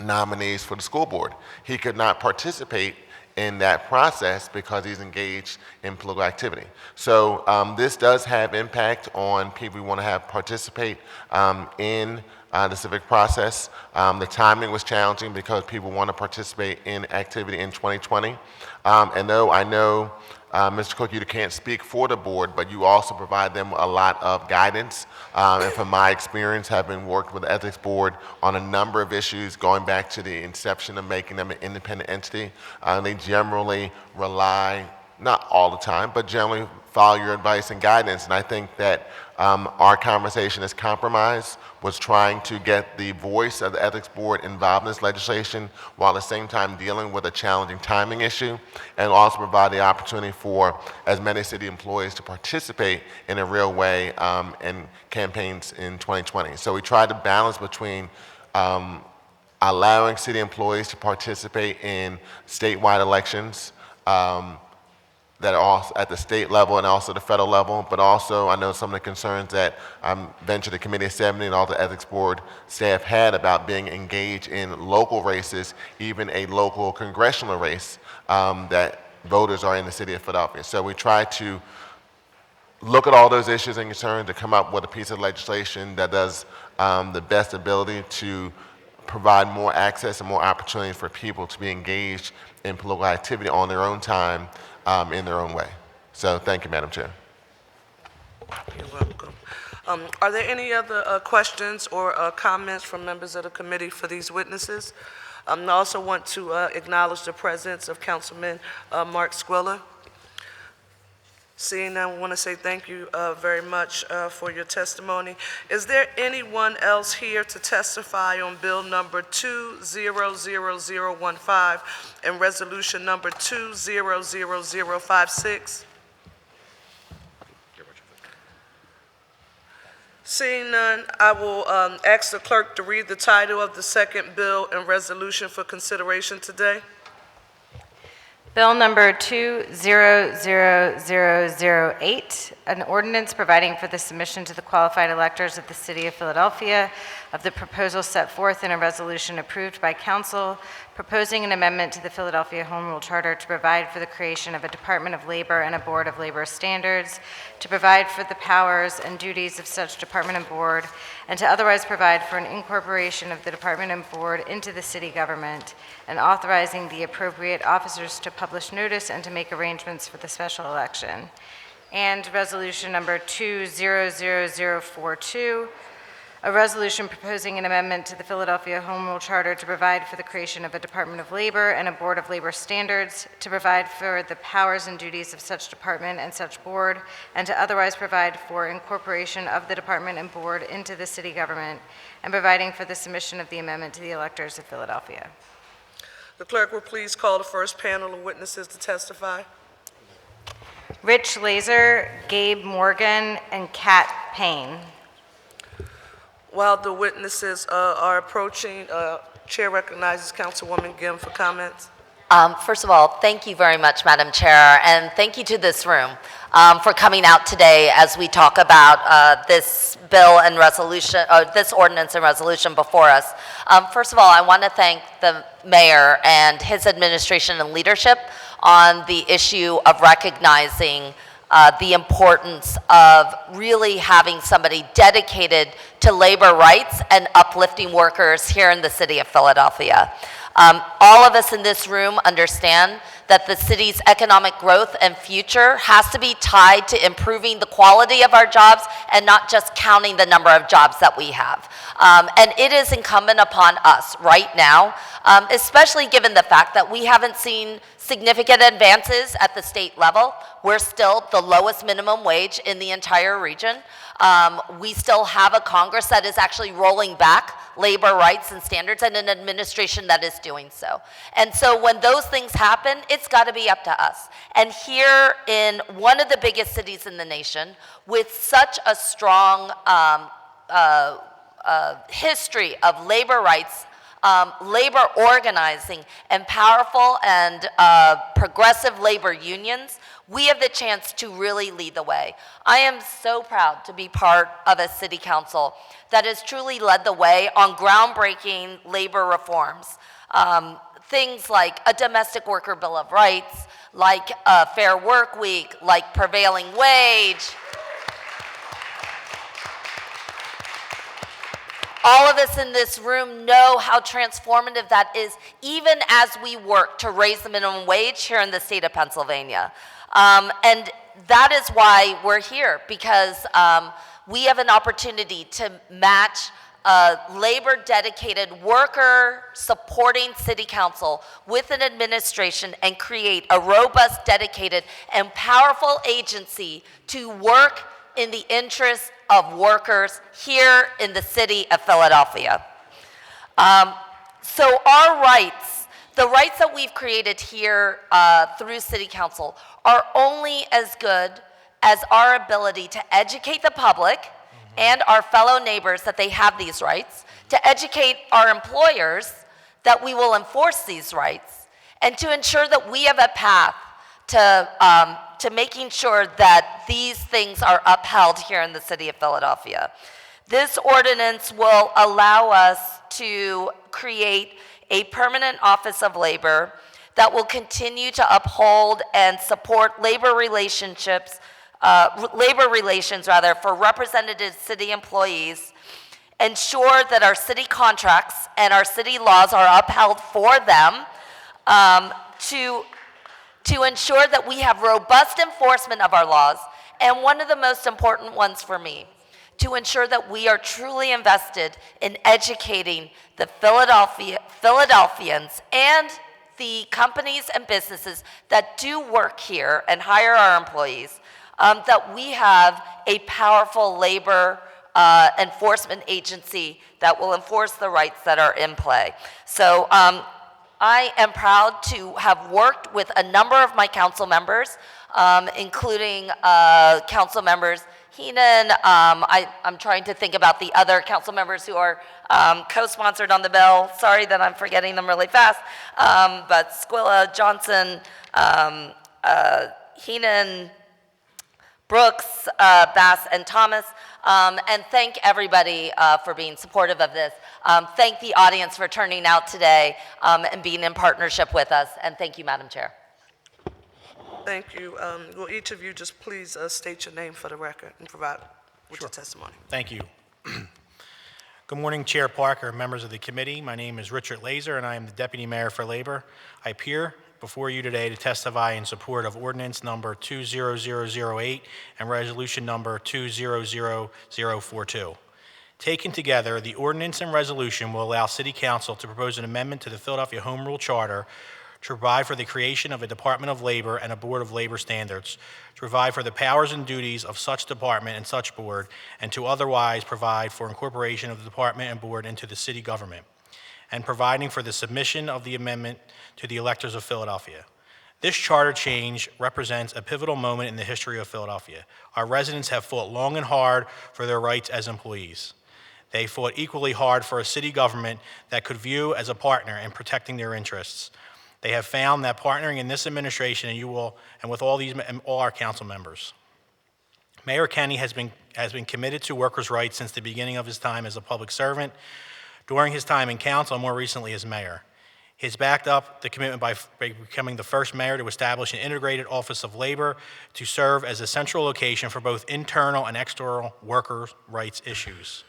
nominees for the school board. He could not participate in that process because he's engaged in political activity. So this does have impact on people we want to have participate in the civic process. The timing was challenging because people want to participate in activity in 2020. And though I know, Mr. Cook, you can't speak for the board, but you also provide them a lot of guidance. And from my experience, having worked with the ethics board on a number of issues going back to the inception of making them an independent entity, they generally rely, not all the time, but generally follow your advice and guidance. And I think that our conversation as compromise was trying to get the voice of the ethics board involved in this legislation while at the same time dealing with a challenging timing issue, and also provide the opportunity for as many city employees to participate in a real way in campaigns in 2020. So we tried to balance between allowing city employees to participate in statewide elections that are also at the state level and also the federal level, but also I know some of the concerns that ventured the Committee of 70 and all the Ethics Board staff had about being engaged in local races, even a local congressional race that voters are in the city of Philadelphia. So we try to look at all those issues and concerns to come up with a piece of legislation that does the best ability to provide more access and more opportunity for people to be engaged in political activity on their own time, in their own way. So thank you, Madam Chair. You're welcome. Are there any other questions or comments from members of the committee for these witnesses? I also want to acknowledge the presence of Councilman Mark Squilla. Seeing none, I want to say thank you very much for your testimony. Is there anyone else here to testify on bill number 200015 and resolution number 200056? Seeing none, I will ask the clerk to read the title of the second bill and resolution for consideration today. Bill number 200008, an ordinance providing for the submission to the qualified electors of the City of Philadelphia of the proposal set forth in a resolution approved by council, proposing an amendment to the Philadelphia Home Rule Charter to provide for the creation of a Department of Labor and a Board of Labor Standards, to provide for the powers and duties of such department and board, and to otherwise provide for an incorporation of the department and board into the city government, and authorizing the appropriate officers to publish notice and to make arrangements for the special election. And resolution number 200042, a resolution proposing an amendment to the Philadelphia Home Rule Charter to provide for the creation of a Department of Labor and a Board of Labor Standards, to provide for the powers and duties of such department and such board, and to otherwise provide for incorporation of the department and board into the city government, and providing for the submission of the amendment to the electors of Philadelphia. The clerk will please call the first panel of witnesses to testify. Rich Laser, Gabe Morgan, and Kat Payne. While the witnesses are approaching, Chair recognizes Councilwoman Gim for comments. First of all, thank you very much, Madam Chair, and thank you to this room for coming out today as we talk about this bill and resolution, this ordinance and resolution before us. First of all, I want to thank the mayor and his administration and leadership on the issue of recognizing the importance of really having somebody dedicated to labor rights and uplifting workers here in the city of Philadelphia. All of us in this room understand that the city's economic growth and future has to be tied to improving the quality of our jobs and not just counting the number of jobs that we have. And it is incumbent upon us right now, especially given the fact that we haven't seen significant advances at the state level. We're still the lowest minimum wage in the entire region. We still have a Congress that is actually rolling back labor rights and standards and an administration that is doing so. And so when those things happen, it's got to be up to us. And here in one of the biggest cities in the nation, with such a strong history of labor rights, labor organizing, and powerful and progressive labor unions, we have the chance to really lead the way. I am so proud to be part of a city council that has truly led the way on groundbreaking labor reforms. Things like a domestic worker bill of rights, like a fair work week, like prevailing wage. All of us in this room know how transformative that is, even as we work to raise the minimum wage here in the state of Pennsylvania. And that is why we're here, because we have an opportunity to match a labor-dedicated, worker-supporting city council with an administration and create a robust, dedicated, and powerful agency to work in the interest of workers here in the city of Philadelphia. So our rights, the rights that we've created here through City Council, are only as good as our ability to educate the public and our fellow neighbors that they have these rights, to educate our employers that we will enforce these rights, and to ensure that we have a path to making sure that these things are upheld here in the city of Philadelphia. This ordinance will allow us to create a permanent office of labor that will continue to uphold and support labor relations for representative city employees, ensure that our city contracts and our city laws are upheld for them, to ensure that we have robust enforcement of our laws, and one of the most important ones for me, to ensure that we are truly invested in educating the Philadelphians and the companies and businesses that do work here and hire our employees, that we have a powerful labor enforcement agency that will enforce the rights that are in play. So I am proud to have worked with a number of my council members, including council members Heenan. I'm trying to think about the other council members who are co-sponsored on the bill. Sorry that I'm forgetting them really fast. But Squilla, Johnson, Heenan, Brooks, Bass, and Thomas. And thank everybody for being supportive of this. Thank the audience for turning out today and being in partnership with us. And thank you, Madam Chair. Thank you. Will each of you just please state your name for the record and provide with your testimony? Thank you. Good morning, Chair Parker, members of the committee. My name is Richard Laser, and I am the Deputy Mayor for Labor. I appear before you today to testify in support of Ordinance Number 20008 and Resolution Number 200042. Taken together, the ordinance and resolution will allow City Council to propose an amendment to the Philadelphia Home Rule Charter to provide for the creation of a Department of Labor and a Board of Labor Standards, to provide for the powers and duties of such department and such board, and to otherwise provide for incorporation of the department and board into the city government, and providing for the submission of the amendment to the electors of Philadelphia. This charter change represents a pivotal moment in the history of Philadelphia. Our residents have fought long and hard for their rights as employees. They fought equally hard for a city government that could view as a partner in protecting their interests. They have found that partnering in this administration and with all our council members. Mayor Kenny has been committed to workers' rights since the beginning of his time as a public servant, during his time in council, and more recently as mayor. He has backed up the commitment by becoming the first mayor to establish an integrated office of labor to serve as a central location for both internal and external workers' rights issues.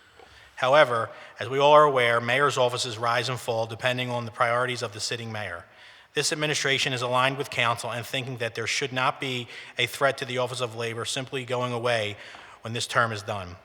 However, as we all are aware, mayor's offices rise and fall depending on the priorities of the sitting mayor. This administration is aligned with council in thinking that there should not be a threat to the Office of Labor simply going away when this term is done.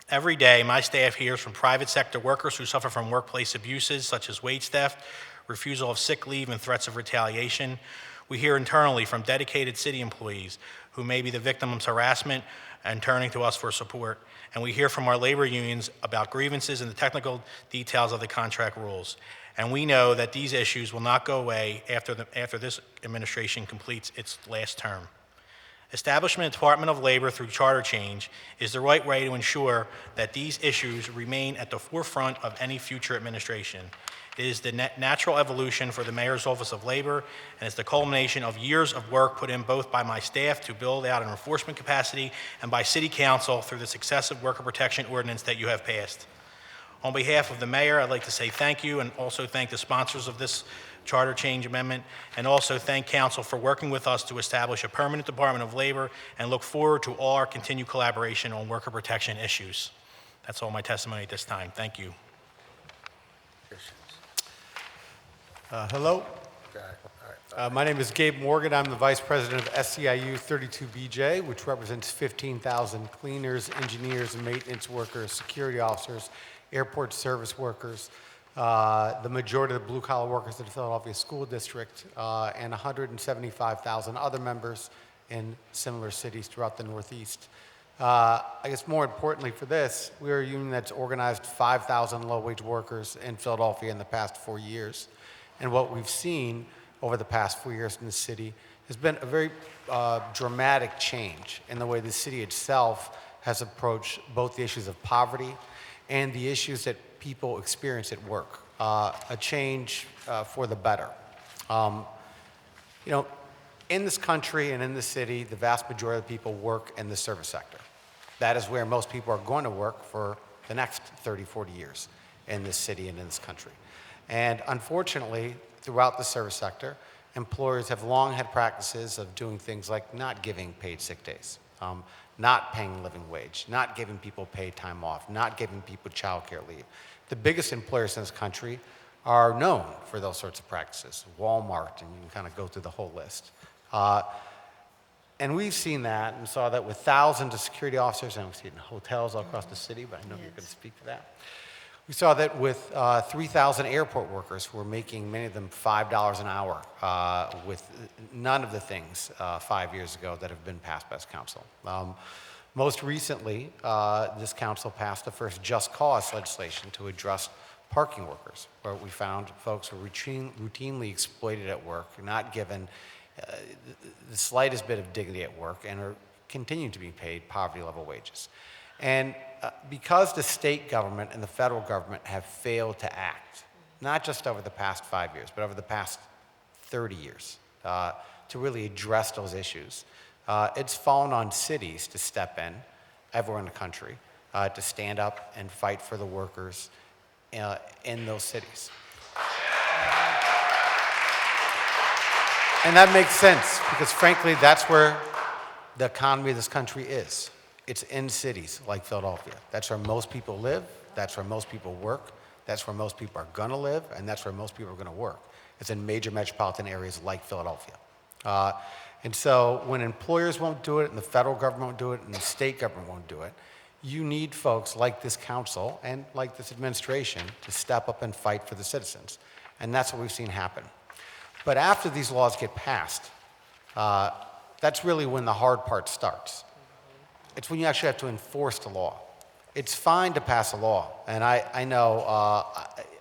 Every day, my staff hears from private sector workers who suffer from workplace abuses such as wage theft, refusal of sick leave, and threats of retaliation. We hear internally from dedicated city employees who may be the victim of harassment and turning to us for support. And we hear from our labor unions about grievances and the technical details of the contract rules. And we know that these issues will not go away after this administration completes its last term. Establishment of the Department of Labor through charter change is the right way to ensure that these issues remain at the forefront of any future administration. It is the natural evolution for the Mayor's Office of Labor, and it's the culmination of years of work put in both by my staff to build out an enforcement capacity and by City Council through the successive worker protection ordinance that you have passed. On behalf of the Mayor, I'd like to say thank you and also thank the sponsors of this charter change amendment, and also thank Council for working with us to establish a permanent Department of Labor, and look forward to all our continued collaboration on worker protection issues. That's all my testimony at this time. Thank you. Hello. My name is Gabe Morgan. I'm the Vice President of SEIU 32BJ, which represents 15,000 cleaners, engineers, and maintenance workers, security officers, airport service workers, the majority of the blue-collar workers in the Philadelphia School District, and 175,000 other members in similar cities throughout the Northeast. I guess more importantly for this, we are a union that's organized 5,000 low-wage workers in Philadelphia in the past 4 years. And what we've seen over the past 4 years in the city has been a very dramatic change in the way the city itself has approached both the issues of poverty and the issues that people experience at work, a change for the better. You know, in this country and in the city, the vast majority of the people work in the service sector. That is where most people are going to work for the next 30, 40 years in this city and in this country. And unfortunately, throughout the service sector, employers have long had practices of doing things like not giving paid sick days, not paying living wage, not giving people paid time off, not giving people child care leave. The biggest employers in this country are known for those sorts of practices, Walmart, and you can kind of go through the whole list. And we've seen that and saw that with thousands of security officers, and we've seen it in hotels all across the city, but I know you're going to speak to that. We saw that with 3,000 airport workers who were making, many of them, $5 an hour with none of the things 5 years ago that have been passed by this council. Most recently, this council passed the first just cause legislation to address parking workers, where we found folks who were routinely exploited at work, not given the slightest bit of dignity at work, and are continuing to be paid poverty-level wages. And because the state government and the federal government have failed to act, not just over the past 5 years, but over the past 30 years, to really address those issues, it's fallen on cities to step in, everywhere in the country, to stand up and fight for the workers in those cities. And that makes sense, because frankly, that's where the economy of this country is. It's in cities like Philadelphia. That's where most people live, that's where most people work, that's where most people are gonna live, and that's where most people are gonna work. It's in major metropolitan areas like Philadelphia. And so when employers won't do it, and the federal government won't do it, and the state government won't do it, you need folks like this council and like this administration to step up and fight for the citizens. And that's what we've seen happen. But after these laws get passed, that's really when the hard part starts. It's when you actually have to enforce the law. It's fine to pass a law, and I know,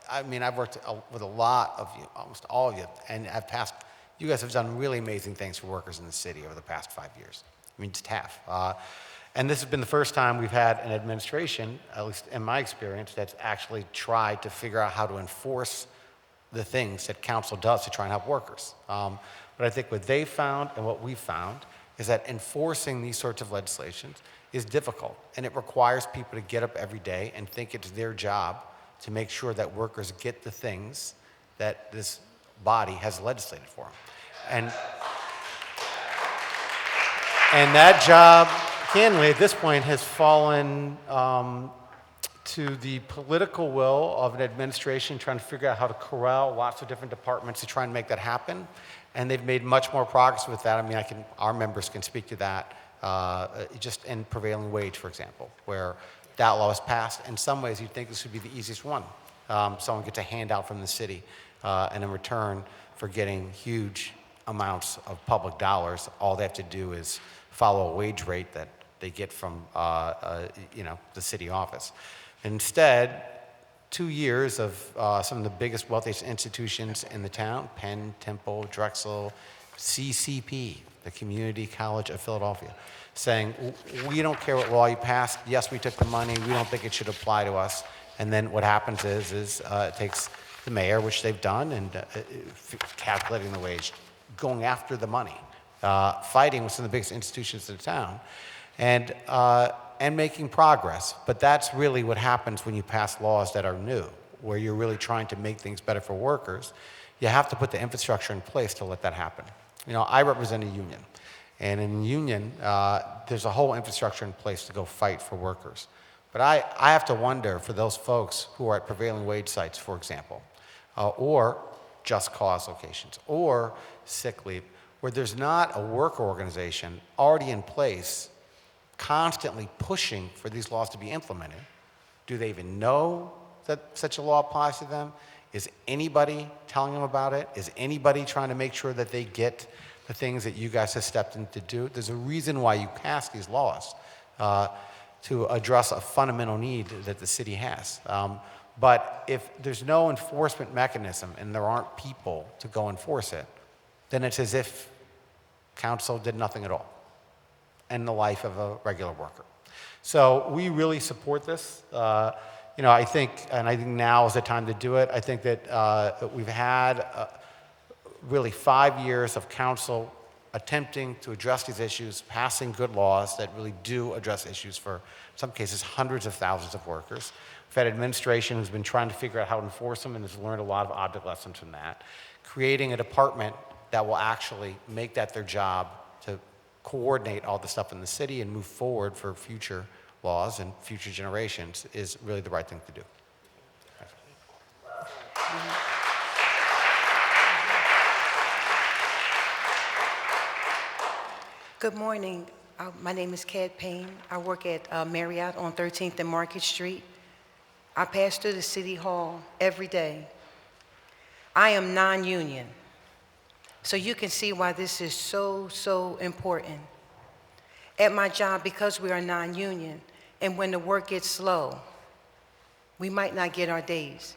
I mean, I've worked with a lot of you, almost all of you, and I've passed, you guys have done really amazing things for workers in the city over the past 5 years. I mean, it's tough. And this has been the first time we've had an administration, at least in my experience, that's actually tried to figure out how to enforce the things that council does to try and help workers. But I think what they found and what we found is that enforcing these sorts of legislations is difficult, and it requires people to get up every day and think it's their job to make sure that workers get the things that this body has legislated for them. And that job, candidly, at this point, has fallen to the political will of an administration trying to figure out how to corral lots of different departments to try and make that happen. And they've made much more progress with that. I mean, our members can speak to that, just in prevailing wage, for example, where that law was passed. In some ways, you'd think this would be the easiest one. Someone gets a handout from the city, and in return for getting huge amounts of public dollars, all they have to do is follow a wage rate that they get from the city office. Instead, 2 years of some of the biggest, wealthiest institutions in the town, Penn, Temple, Drexel, CCP, the Community College of Philadelphia, saying, we don't care what law you passed. Yes, we took the money. We don't think it should apply to us. And then what happens is it takes the mayor, which they've done, and calculating the wage, going after the money, fighting with some of the biggest institutions in the town, and making progress. But that's really what happens when you pass laws that are new, where you're really trying to make things better for workers. You have to put the infrastructure in place to let that happen. You know, I represent a union, and in a union, there's a whole infrastructure in place to go fight for workers. But I have to wonder for those folks who are at prevailing wage sites, for example, or just cause locations, or sick leave, where there's not a worker organization already in place constantly pushing for these laws to be implemented. Do they even know that such a law applies to them? Is anybody telling them about it? Is anybody trying to make sure that they get the things that you guys have stepped in to do? There's a reason why you pass these laws, to address a fundamental need that the city has. But if there's no enforcement mechanism and there aren't people to go enforce it, then it's as if council did nothing at all in the life of a regular worker. So we really support this. I think now is the time to do it. I think that we've had really 5 years of council attempting to address these issues, passing good laws that really do address issues for, in some cases, hundreds of thousands of workers. We've had administration who's been trying to figure out how to enforce them and has learned a lot of object lessons from that. Creating a department that will actually make that their job to coordinate all the stuff in the city and move forward for future laws and future generations is really the right thing to do. Good morning. My name is Kat Payne. I work at Marriott on 13th and Market Street. I pass through the City Hall every day. I am non-union, so you can see why this is so important. At my job, because we are non-union, and when the work gets slow, we might not get our days.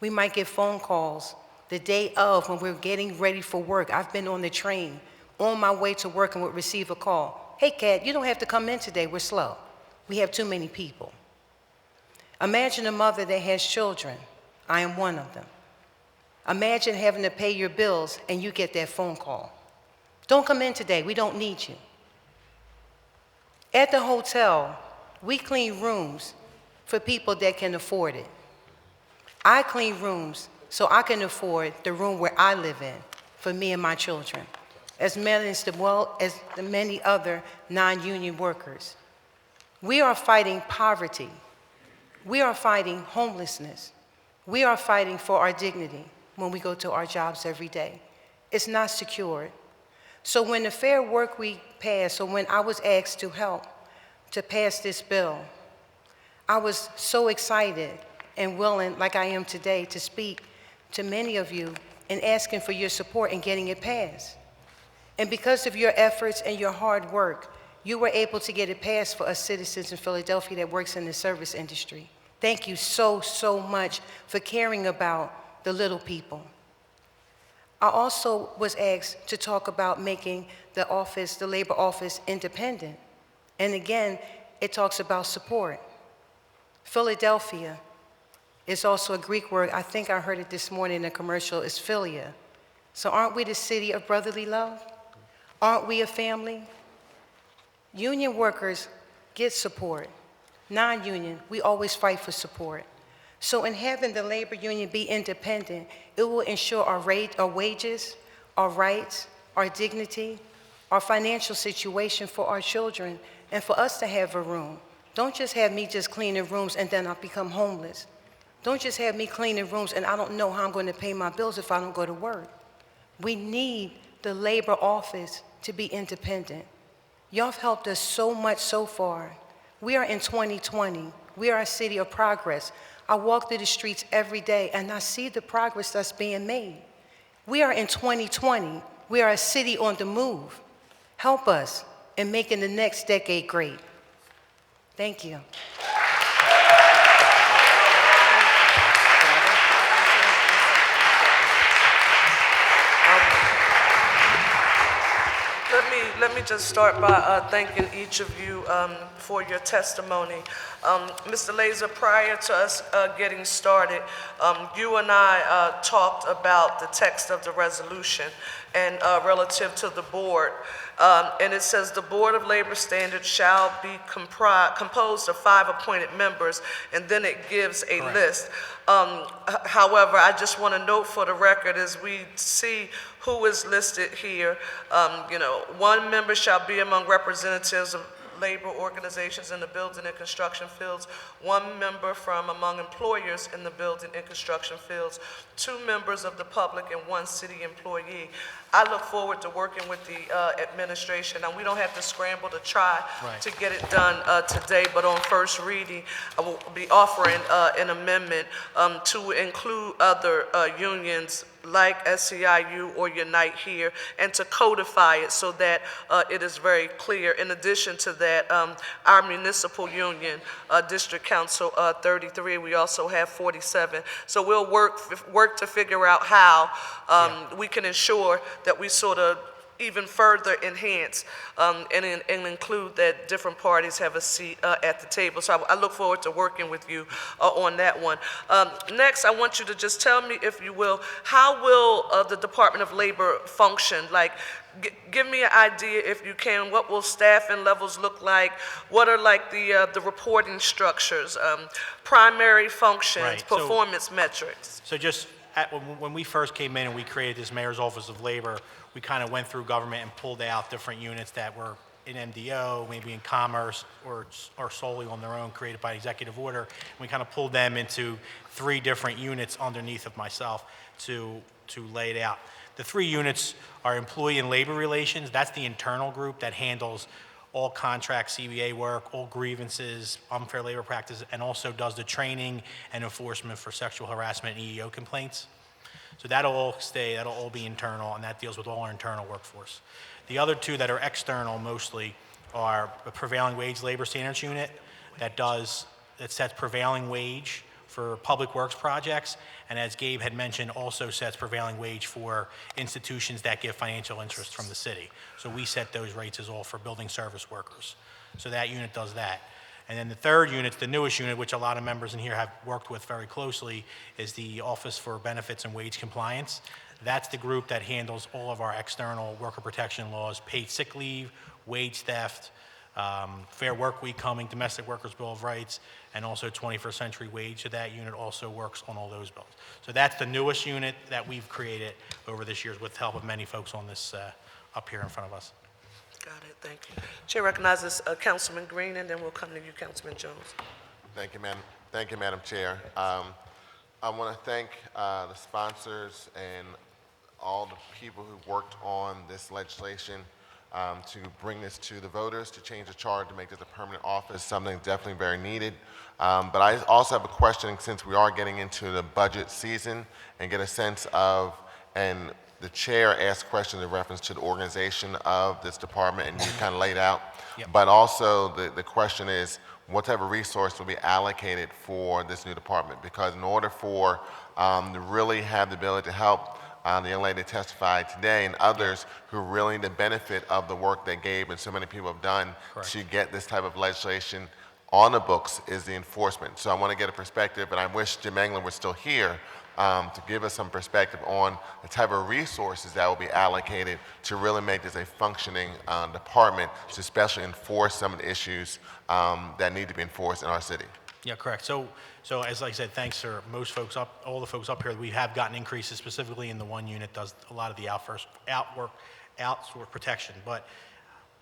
We might get phone calls the day of when we're getting ready for work. I've been on the train on my way to work and would receive a call. Hey, Kat, you don't have to come in today. We're slow. We have too many people. Imagine a mother that has children. I am one of them. Imagine having to pay your bills and you get that phone call. Don't come in today. We don't need you. At the hotel, we clean rooms for people that can afford it. I clean rooms so I can afford the room where I live in for me and my children, as well as the many other non-union workers. We are fighting poverty. We are fighting homelessness. We are fighting for our dignity when we go to our jobs every day. It's not secured. So when the Fair Work Week passed, so when I was asked to help to pass this bill, I was so excited and willing, like I am today, to speak to many of you and asking for your support in getting it passed. And because of your efforts and your hard work, you were able to get it passed for us citizens in Philadelphia that works in the service industry. Thank you so much for caring about the little people. I also was asked to talk about making the office, the labor office, independent. And again, it talks about support. Philadelphia is also a Greek word. I think I heard it this morning in a commercial, is philia. So aren't we the city of brotherly love? Aren't we a family? Union workers get support. Non-union, we always fight for support. So in having the labor union be independent, it will ensure our wages, our rights, our dignity, our financial situation for our children, and for us to have a room. Don't just have me just cleaning rooms and then I become homeless. Don't just have me cleaning rooms and I don't know how I'm going to pay my bills if I don't go to work. We need the labor office to be independent. Y'all have helped us so much so far. We are in 2020. We are a city of progress. I walk through the streets every day and I see the progress that's being made. We are in 2020. We are a city on the move. Help us in making the next decade great. Thank you. Let me just start by thanking each of you for your testimony. Mr. Laser, prior to us getting started, you and I talked about the text of the resolution and relative to the board. And it says the Board of Labor Standards shall be composed of 5 appointed members, and then it gives a list. However, I just want to note for the record as we see who is listed here, 1 member shall be among representatives of labor organizations in the building and construction fields, 1 member from among employers in the building and construction fields, 2 members of the public, and 1 city employee. I look forward to working with the administration. Now, we don't have to scramble to try to get it done today, but on first reading, I will be offering an amendment to include other unions like SEIU or Unite here, and to codify it so that it is very clear. In addition to that, our municipal union, District Council 33, we also have 47. So we'll work to figure out how we can ensure that we sort of even further enhance and include that different parties have a seat at the table. So I look forward to working with you on that one. Next, I want you to just tell me, if you will, how will the Department of Labor function? Like, give me an idea, if you can, what will staffing levels look like? What are like the reporting structures, primary functions, performance metrics? So just when we first came in and we created this Mayor's Office of Labor, we kind of went through government and pulled out different units that were in MDO, maybe in commerce, or solely on their own, created by executive order. And we kind of pulled them into 3 different units underneath of myself to lay it out. The 3 units are employee and labor relations. That's the internal group that handles all contract CBA work, all grievances, unfair labor practices, and also does the training and enforcement for sexual harassment and EEO complaints. So that'll all be internal, and that deals with all our internal workforce. The other 2 that are external mostly are the prevailing wage labor standards unit that sets prevailing wage for public works projects, and as Gabe had mentioned, also sets prevailing wage for institutions that give financial interest from the city. So we set those rates as all for building service workers. So that unit does that. And then the 3rd unit, the newest unit, which a lot of members in here have worked with very closely, is the Office for Benefits and Wage Compliance. That's the group that handles all of our external worker protection laws, paid sick leave, wage theft, Fair Work Week coming, Domestic Workers Bill of Rights, and also 21st Century Wage. So that unit also works on all those bills. So that's the newest unit that we've created over this year with the help of many folks on this up here in front of us. Got it, thank you. Chair recognizes Councilman Green, and then we'll come to you, Councilman Jones. Thank you, Madam. Thank you, Madam Chair. I want to thank the sponsors and all the people who worked on this legislation to bring this to the voters, to change the charter, to make this a permanent office, something definitely very needed. But I also have a question, since we are getting into the budget season, and get a sense of, and the chair asked questions in reference to the organization of this department, and you kind of laid out. Yep. But also the question is, what type of resource will be allocated for this new department? Because in order for to really have the ability to help the young lady testified today and others who really need the benefit of the work that Gabe and so many people have done to get this type of legislation on the books, is the enforcement. So I want to get a perspective, and I wish Jim England was still here to give us some perspective on the type of resources that will be allocated to really make this a functioning department, to especially enforce some of the issues that need to be enforced in our city. Yeah, correct. So as I said, thanks to all the folks up here, we have gotten increases specifically in the 1 unit does a lot of the outsource protection. But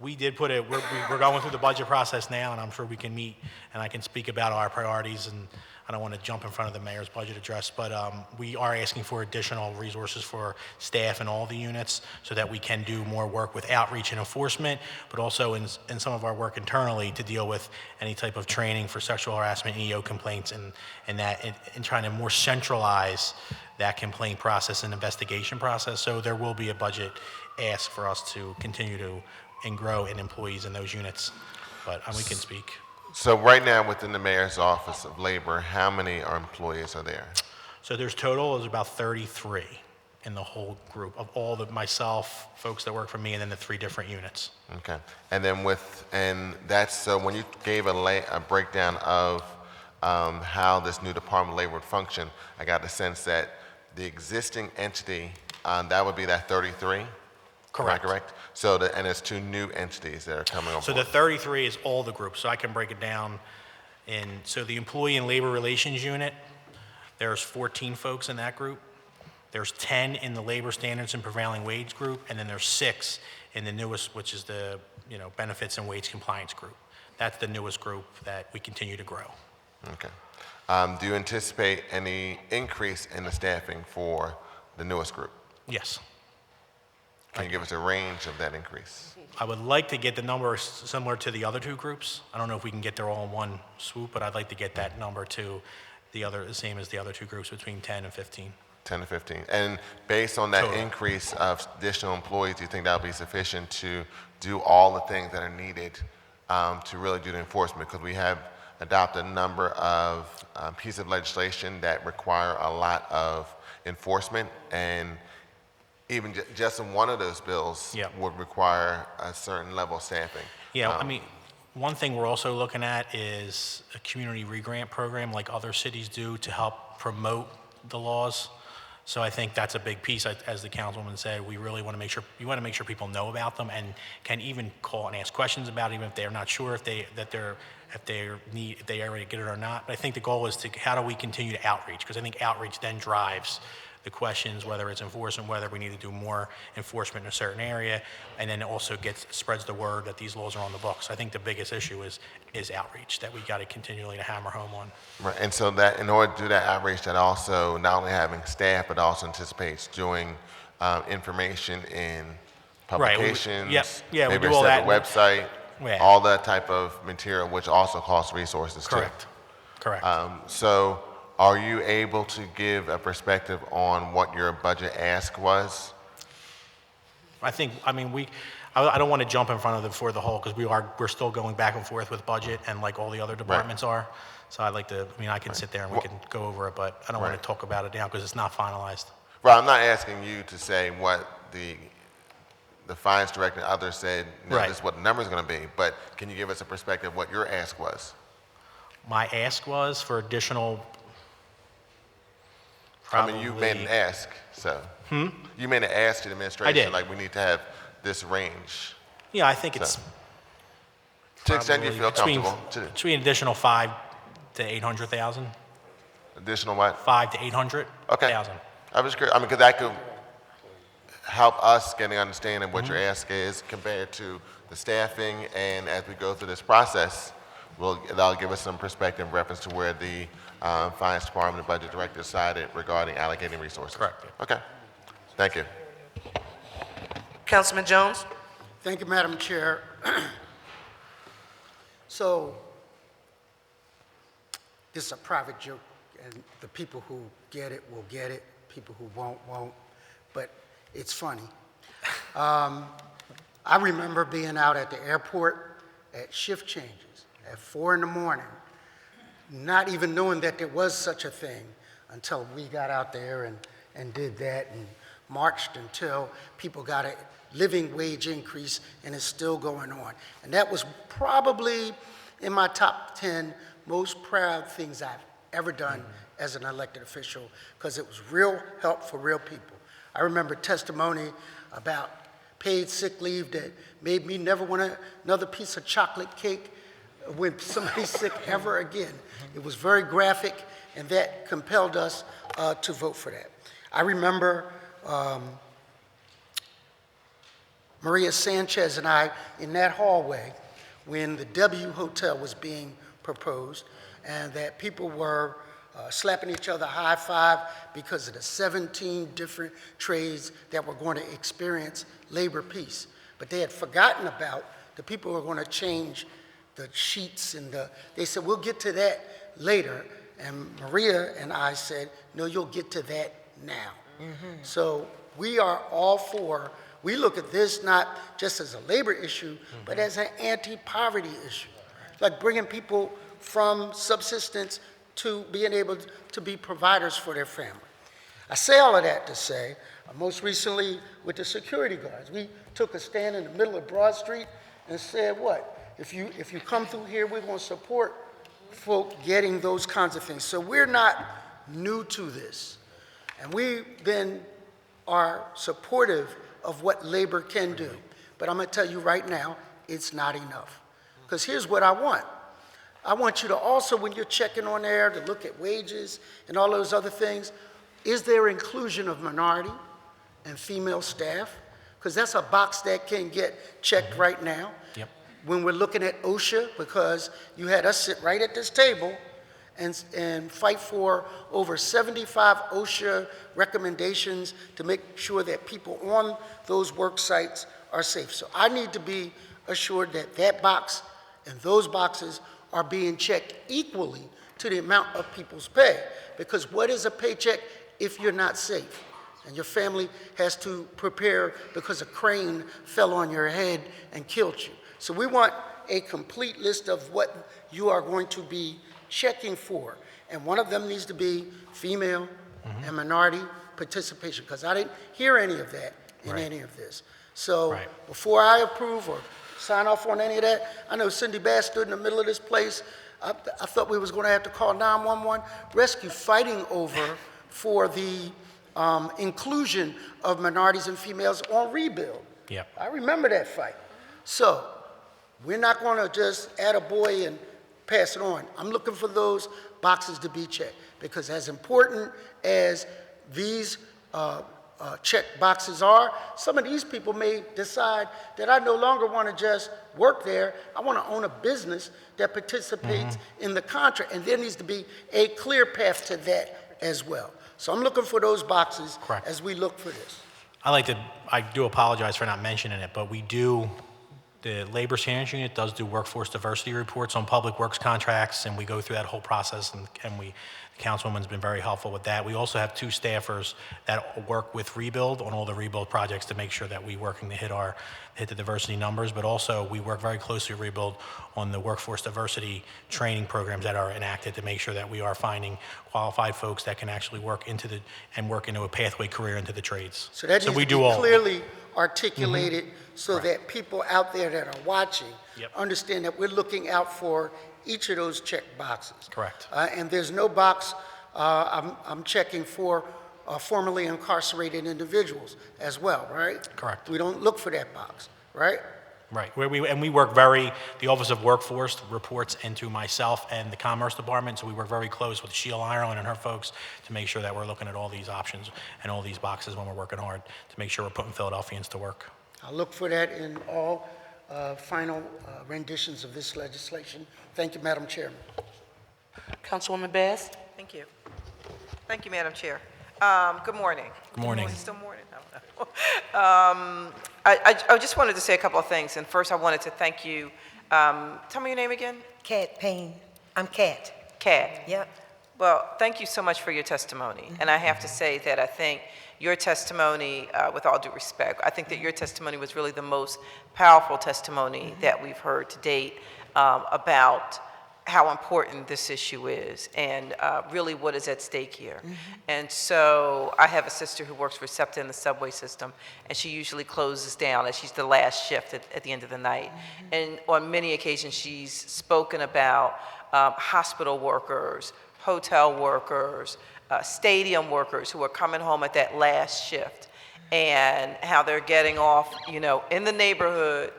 We did put it, we're going through the budget process now, and I'm sure we can meet, and I can speak about our priorities, and I don't want to jump in front of the mayor's budget address, but we are asking for additional resources for staff in all the units so that we can do more work with outreach and enforcement, but also in some of our work internally to deal with any type of training for sexual harassment and EO complaints, and trying to more centralize that complaint process and investigation process. So there will be a budget ask for us to continue to and grow in employees in those units, but we can speak. So right now, within the Mayor's Office of Labor, how many employees are there? So there's total is about 33 in the whole group of all the myself, folks that work for me, and then the 3 different units. Okay. And then that's, so when you gave a breakdown of how this new Department of Labor would function, I got the sense that the existing entity, that would be that 33? Correct. Correct? So, and there's 2 new entities that are coming on So board. the 33 is all the groups, so I can break it down so the Employee and Labor Relations Unit, there's 14 folks in that group. There's 10 in the Labor Standards and Prevailing Wage group, and then there's 6 in the newest, which is the Benefits and Wage Compliance group. That's the newest group that we continue to grow. Okay. Do you anticipate any increase in the staffing for the newest group? Yes. Can you give us a range of that increase? I would like to get the number similar to the other 2 groups. I don't know if we can get there all in one swoop, but I'd like to get that number to the same as the other 2 groups, between 10 and 15. 10 to 15. And based on that increase of additional employees, do you think that'll be sufficient to do all the things that are needed to really do the enforcement? Because we have adopted a number of pieces of legislation that require a lot of enforcement, and even just in one of those bills would require a certain level of staffing. Yeah, I mean, one thing we're also looking at is a community re-grant program like other cities do to help promote the laws. So I think that's a big piece. As the councilwoman said, we really want to make sure people know about them and can even call and ask questions about it, even if they're not sure if they already get it or not. But I think the goal is how do we continue to outreach? Because I think outreach then drives the questions, whether it's enforcement, whether we need to do more enforcement in a certain area, and then it also spreads the word that these laws are on the books. I think the biggest issue is outreach that we got to continually to hammer home on. Right, and so that in order to do that outreach, that also not only having staff, but also anticipates doing information in publications, we maybe do a all separate that. website, all that type of material, which also costs resources too. Correct. So are you able to give a perspective on what your budget ask was? I don't want to jump in front of for the whole, because we're still going back and forth with budget, and like all the other departments are. So I'd like to, I can sit there and we can go over it, but I don't want to talk about it now because it's not finalized. Right, I'm not asking you to say what the finance director and others said, this is what the number is going to be, but can you give us a perspective of what your ask was? My ask was for additional, you made an ask, so. You made an ask to the administration. I did. Like, we need to have this range. Yeah, I think it's to the extent you feel comfortable. Between additional 5 to 800,000. Additional what? 5 to 800,000. Okay. I was curious, because that could help us get an understanding of what your ask is compared to the staffing, and as we go through this process, that'll give us some perspective in reference to where the Finance Department and Budget Director decided regarding allocating resources. Correct. Okay. Thank you. Councilman Jones? Thank you, Madam Chair. So, this is a private joke, and the people who get it will get it, people who won't, but it's funny. I remember being out at the airport at shift changes at 4 in the morning, not even knowing that there was such a thing until we got out there and did that and marched until people got a living wage increase, and it's still going on. And that was probably in my top 10 most proud things I've ever done as an elected official, because it was real help for real people. I remember testimony about paid sick leave that made me never want another piece of chocolate cake when somebody's sick ever again. It was very graphic, and that compelled us to vote for that. I remember Maria Sanchez and I in that hallway when the W Hotel was being proposed, and that people were slapping each other high five because of the 17 different trades that were going to experience labor peace. But they had forgotten about the people who were going to change the sheets and they said, we'll get to that later. And Maria and I said, no, you'll get to that now. So we are all for, we look at this not just as a labor issue, but as an anti-poverty issue. Like bringing people from subsistence to being able to be providers for their family. I say all of that to say, most recently with the security guards, we took a stand in the middle of Broad Street and said, what? If you come through here, we're going to support folk getting those kinds of things. So we're not new to this. And we then are supportive of what labor can do. But I'm going to tell you right now, it's not enough. Because here's what I want. I want you to also, when you're checking on there, to look at wages and all those other things, is there inclusion of minority and female staff? Because that's a box that can get checked right now. Yep. When we're looking at OSHA, because you had us sit right at this table and fight for over 75 OSHA recommendations to make sure that people on those work sites are safe. So I need to be assured that that box and those boxes are being checked equally to the amount of people's pay. Because what is a paycheck if you're not safe? And your family has to prepare because a crane fell on your head and killed you. So we want a complete list of what you are going to be checking for. And one of them needs to be female and minority participation, because I didn't hear any of that in any of this. So before I approve or sign off on any of that, I know Cindy Bass stood in the middle of this place. I thought we was going to have to call 911 rescue, fighting over for the inclusion of minorities and females on rebuild. Yep. I remember that fight. So we're not going to just add a boy and pass it on. I'm looking for those boxes to be checked, because as important as these check boxes are, some of these people may decide that I no longer want to just work there. I want to own a business that participates in the contract, and there needs to be a clear path to that as well. So I'm looking for those boxes as we look for this. I do apologize for not mentioning it, but we do, the Labor Standards Unit does do workforce diversity reports on public works contracts, and we go through that whole process, and the Councilwoman's been very helpful with that. We also have 2 staffers that work with Rebuild on all the Rebuild projects to make sure that we're working to hit the diversity numbers, but also we work very closely with Rebuild on the workforce diversity training programs that are enacted to make sure that we are finding qualified folks that can actually work into a pathway career into the trades. So that needs we to do be all clearly articulated so that people out there that are watching understand that we're looking out for each of those check boxes. Correct. And there's no box I'm checking for formerly incarcerated individuals as well, right? Correct. We don't look for that box, right? Right. We work the Office of Workforce reports into myself and the Commerce Department, so we work very close with Sheila Ireland and her folks to make sure that we're looking at all these options and all these boxes when we're working hard to make sure we're putting Philadelphians to work. I'll look for that in all final renditions of this legislation. Thank you, Madam Chairman. Councilwoman Bass? Thank you. Thank you, Madam Chair. Good morning. Good morning. Still morning? I just wanted to say a couple of things. And first, I wanted to thank you. Tell me your name again. Kat Payne. I'm Kat. Kat. Yep. Well, thank you so much for your testimony. And I have to say that I think your testimony, with all due respect, I think that your testimony was really the most powerful testimony that we've heard to date about how important this issue is and really what is at stake here. And so I have a sister who works for SEPTA in the subway system, and she usually closes down as she's the last shift at the end of the night. And on many occasions, she's spoken about hospital workers, hotel workers, stadium workers who are coming home at that last shift, and how they're getting off, in the neighborhood,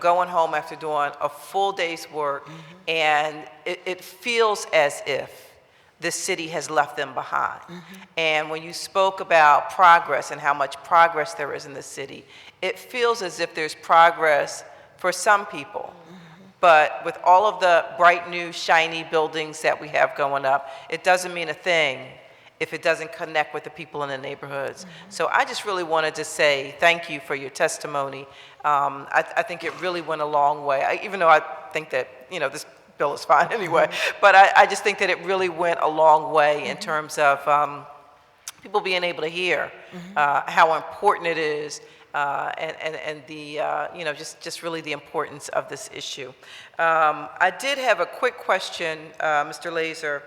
going home after doing a full day's work, and it feels as if the city has left them behind. And when you spoke about progress and how much progress there is in the city, it feels as if there's progress for some people. But with all of the bright, new, shiny buildings that we have going up, it doesn't mean a thing if it doesn't connect with the people in the neighborhoods. So I just really wanted to say thank you for your testimony. I think it really went a long way, even though I think that, this bill is fine anyway. But I just think that it really went a long way in terms of people being able to hear how important it is and the, just really the importance of this issue. I did have a quick question, Mr. Laser,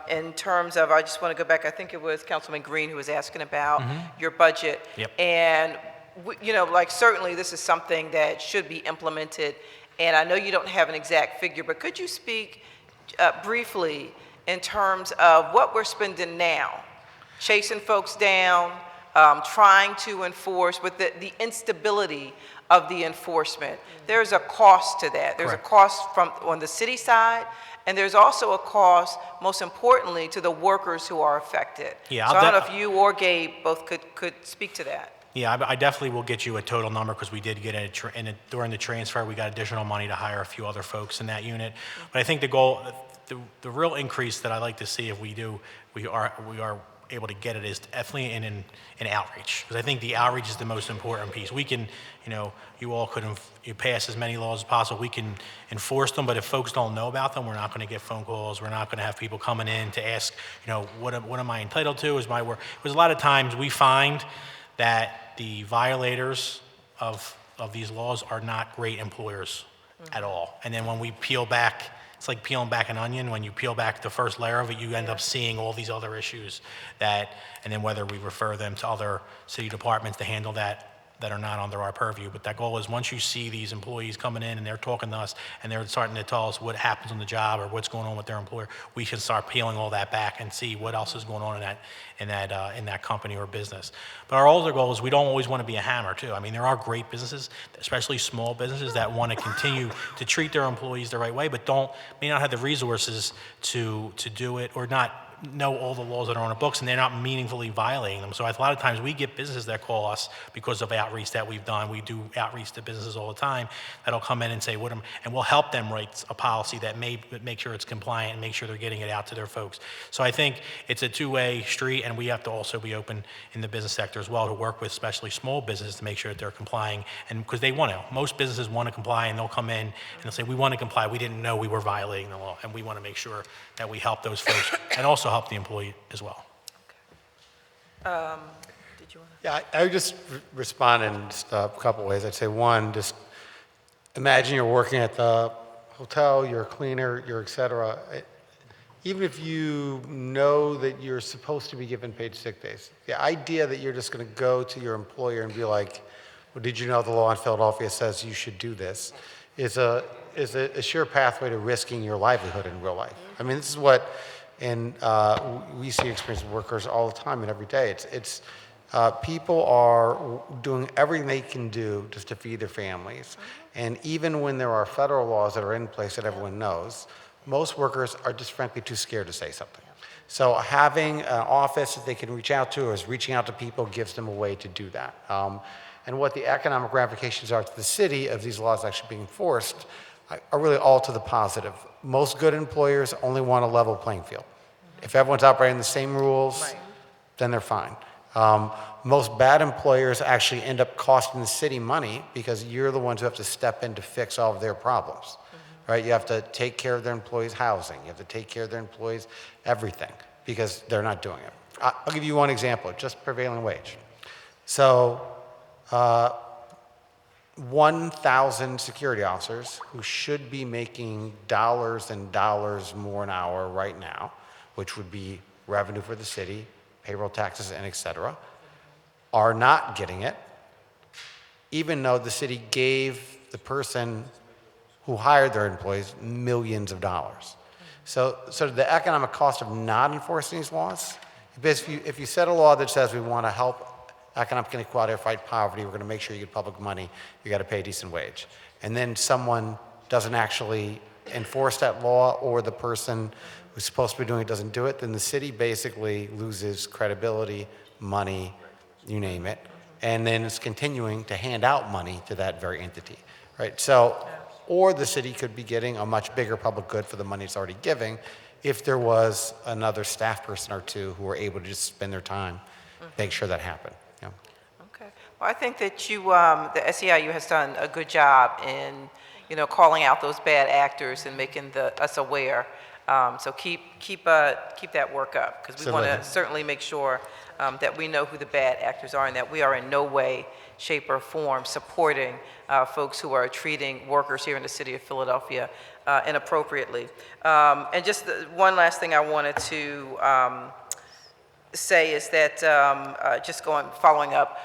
in terms of, I just want to go back, I think it was Councilman Green who was asking about your budget. Yep. And, certainly this is something that should be implemented. And I know you don't have an exact figure, but could you speak briefly in terms of what we're spending now, chasing folks down, trying to enforce, with the instability of the enforcement? There's a cost to that. There's Correct. a cost on the city side, and there's also a cost, most importantly, to the workers who are affected. Yeah, so I don't know if you or Gabe both could speak to that. Yeah, I definitely will get you a total number because we did get during the transfer, we got additional money to hire a few other folks in that unit. But I think the goal, the real increase that I like to see if we are able to get it is definitely in outreach, because I think the outreach is the most important piece. We can, you all could you pass as many laws as possible. We can enforce them, but if folks don't know about them, we're not going to get phone calls. We're not going to have people coming in to ask, what am I entitled to? Is my work? Because a lot of times we find that the violators of these laws are not great employers at all. And then when we peel back, it's like peeling back an onion. When you peel back the first layer of it, you end up seeing all these other issues and then whether we refer them to other city departments to handle that are not under our purview. But that goal is, once you see these employees coming in and they're talking to us and they're starting to tell us what happens on the job or what's going on with their employer, we can start peeling all that back and see what else is going on in that company or business. But our older goal is, we don't always want to be a hammer too. I mean, there are great businesses, especially small businesses, that want to continue to treat their employees the right way, but may not have the resources to do it, or not know all the laws that are on the books, and they're not meaningfully violating them. So a lot of times we get businesses that call us because of outreach that we've done. We do outreach to businesses all the time that'll come in and say, and we'll help them write a policy that may make sure it's compliant and make sure they're getting it out to their folks. So I think it's a two-way street, and we have to also be open in the business sector as well to work with especially small businesses to make sure that they're complying, and because they want to. Most businesses want to comply, and they'll come in and they'll say, we want to comply. We didn't know we were violating the law, and we want to make sure that we help those folks and also help the employee as well. Did you want to? Yeah, I would just respond in just a couple ways. I'd say, one, just imagine you're working at the hotel, you're a cleaner, you're et cetera. Even if you know that you're supposed to be given paid sick days, the idea that you're just going to go to your employer and be like, well, did you know the law in Philadelphia says you should do this, is a sure pathway to risking your livelihood in real life. I mean, this is what, and we see experienced workers all the time and every day. It's people are doing everything they can do just to feed their families. And even when there are federal laws that are in place that everyone knows, most workers are just frankly too scared to say something. So having an office that they can reach out to, or is reaching out to people, gives them a way to do that. And what the economic ramifications are to the city of these laws actually being enforced are really all to the positive. Most good employers only want a level playing field. If everyone's operating the same rules, then they're fine. Most bad employers actually end up costing the city money because you're the ones who have to step in to fix all of their problems, right? You have to take care of their employees' housing. You have to take care of their employees' everything because they're not doing it. I'll give you one example, just prevailing wage. So 1,000 security officers who should be making dollars and dollars more an hour right now, which would be revenue for the city, payroll taxes, and et cetera, are not getting it, even though the city gave the person who hired their employees millions of dollars. So the economic cost of not enforcing these laws, if you set a law that says we want to help economic inequality or fight poverty, we're going to make sure you get public money, you got to pay a decent wage. And then someone doesn't actually enforce that law, or the person who's supposed to be doing it doesn't do it, then the city basically loses credibility, money, you name it. and then is continuing to hand out money to that very entity, right? So, or the city could be getting a much bigger public good for the money it's already giving if there was another staff person or two who were able to just spend their time, make sure that happened. Yeah. Okay. Well, I think that the SEIU has done a good job in, calling out those bad actors and making us aware. So keep that work up, because we want to Absolutely. certainly make sure that we know who the bad actors are and that we are in no way, shape, or form supporting folks who are treating workers here in the city of Philadelphia inappropriately. And just one last thing I wanted to say is that following up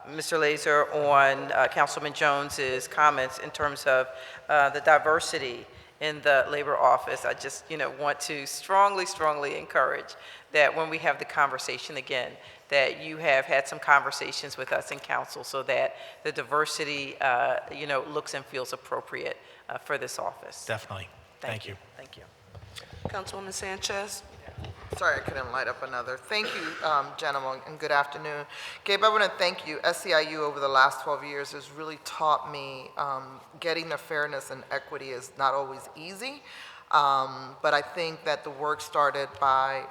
Mr. Laser on Councilman Jones's comments in terms of the diversity in the labor office, I just want to strongly encourage that when we have the conversation again, that you have had some conversations with us in council so that the diversity looks and feels appropriate for this office. Definitely. Thank you. Thank you. Councilwoman Sanchez? Sorry, I couldn't light up another. Thank you, gentlemen, and good afternoon. Gabe, I want to thank you. SEIU over the last 12 years has really taught me getting the fairness and equity is not always easy, but I think that the work started by,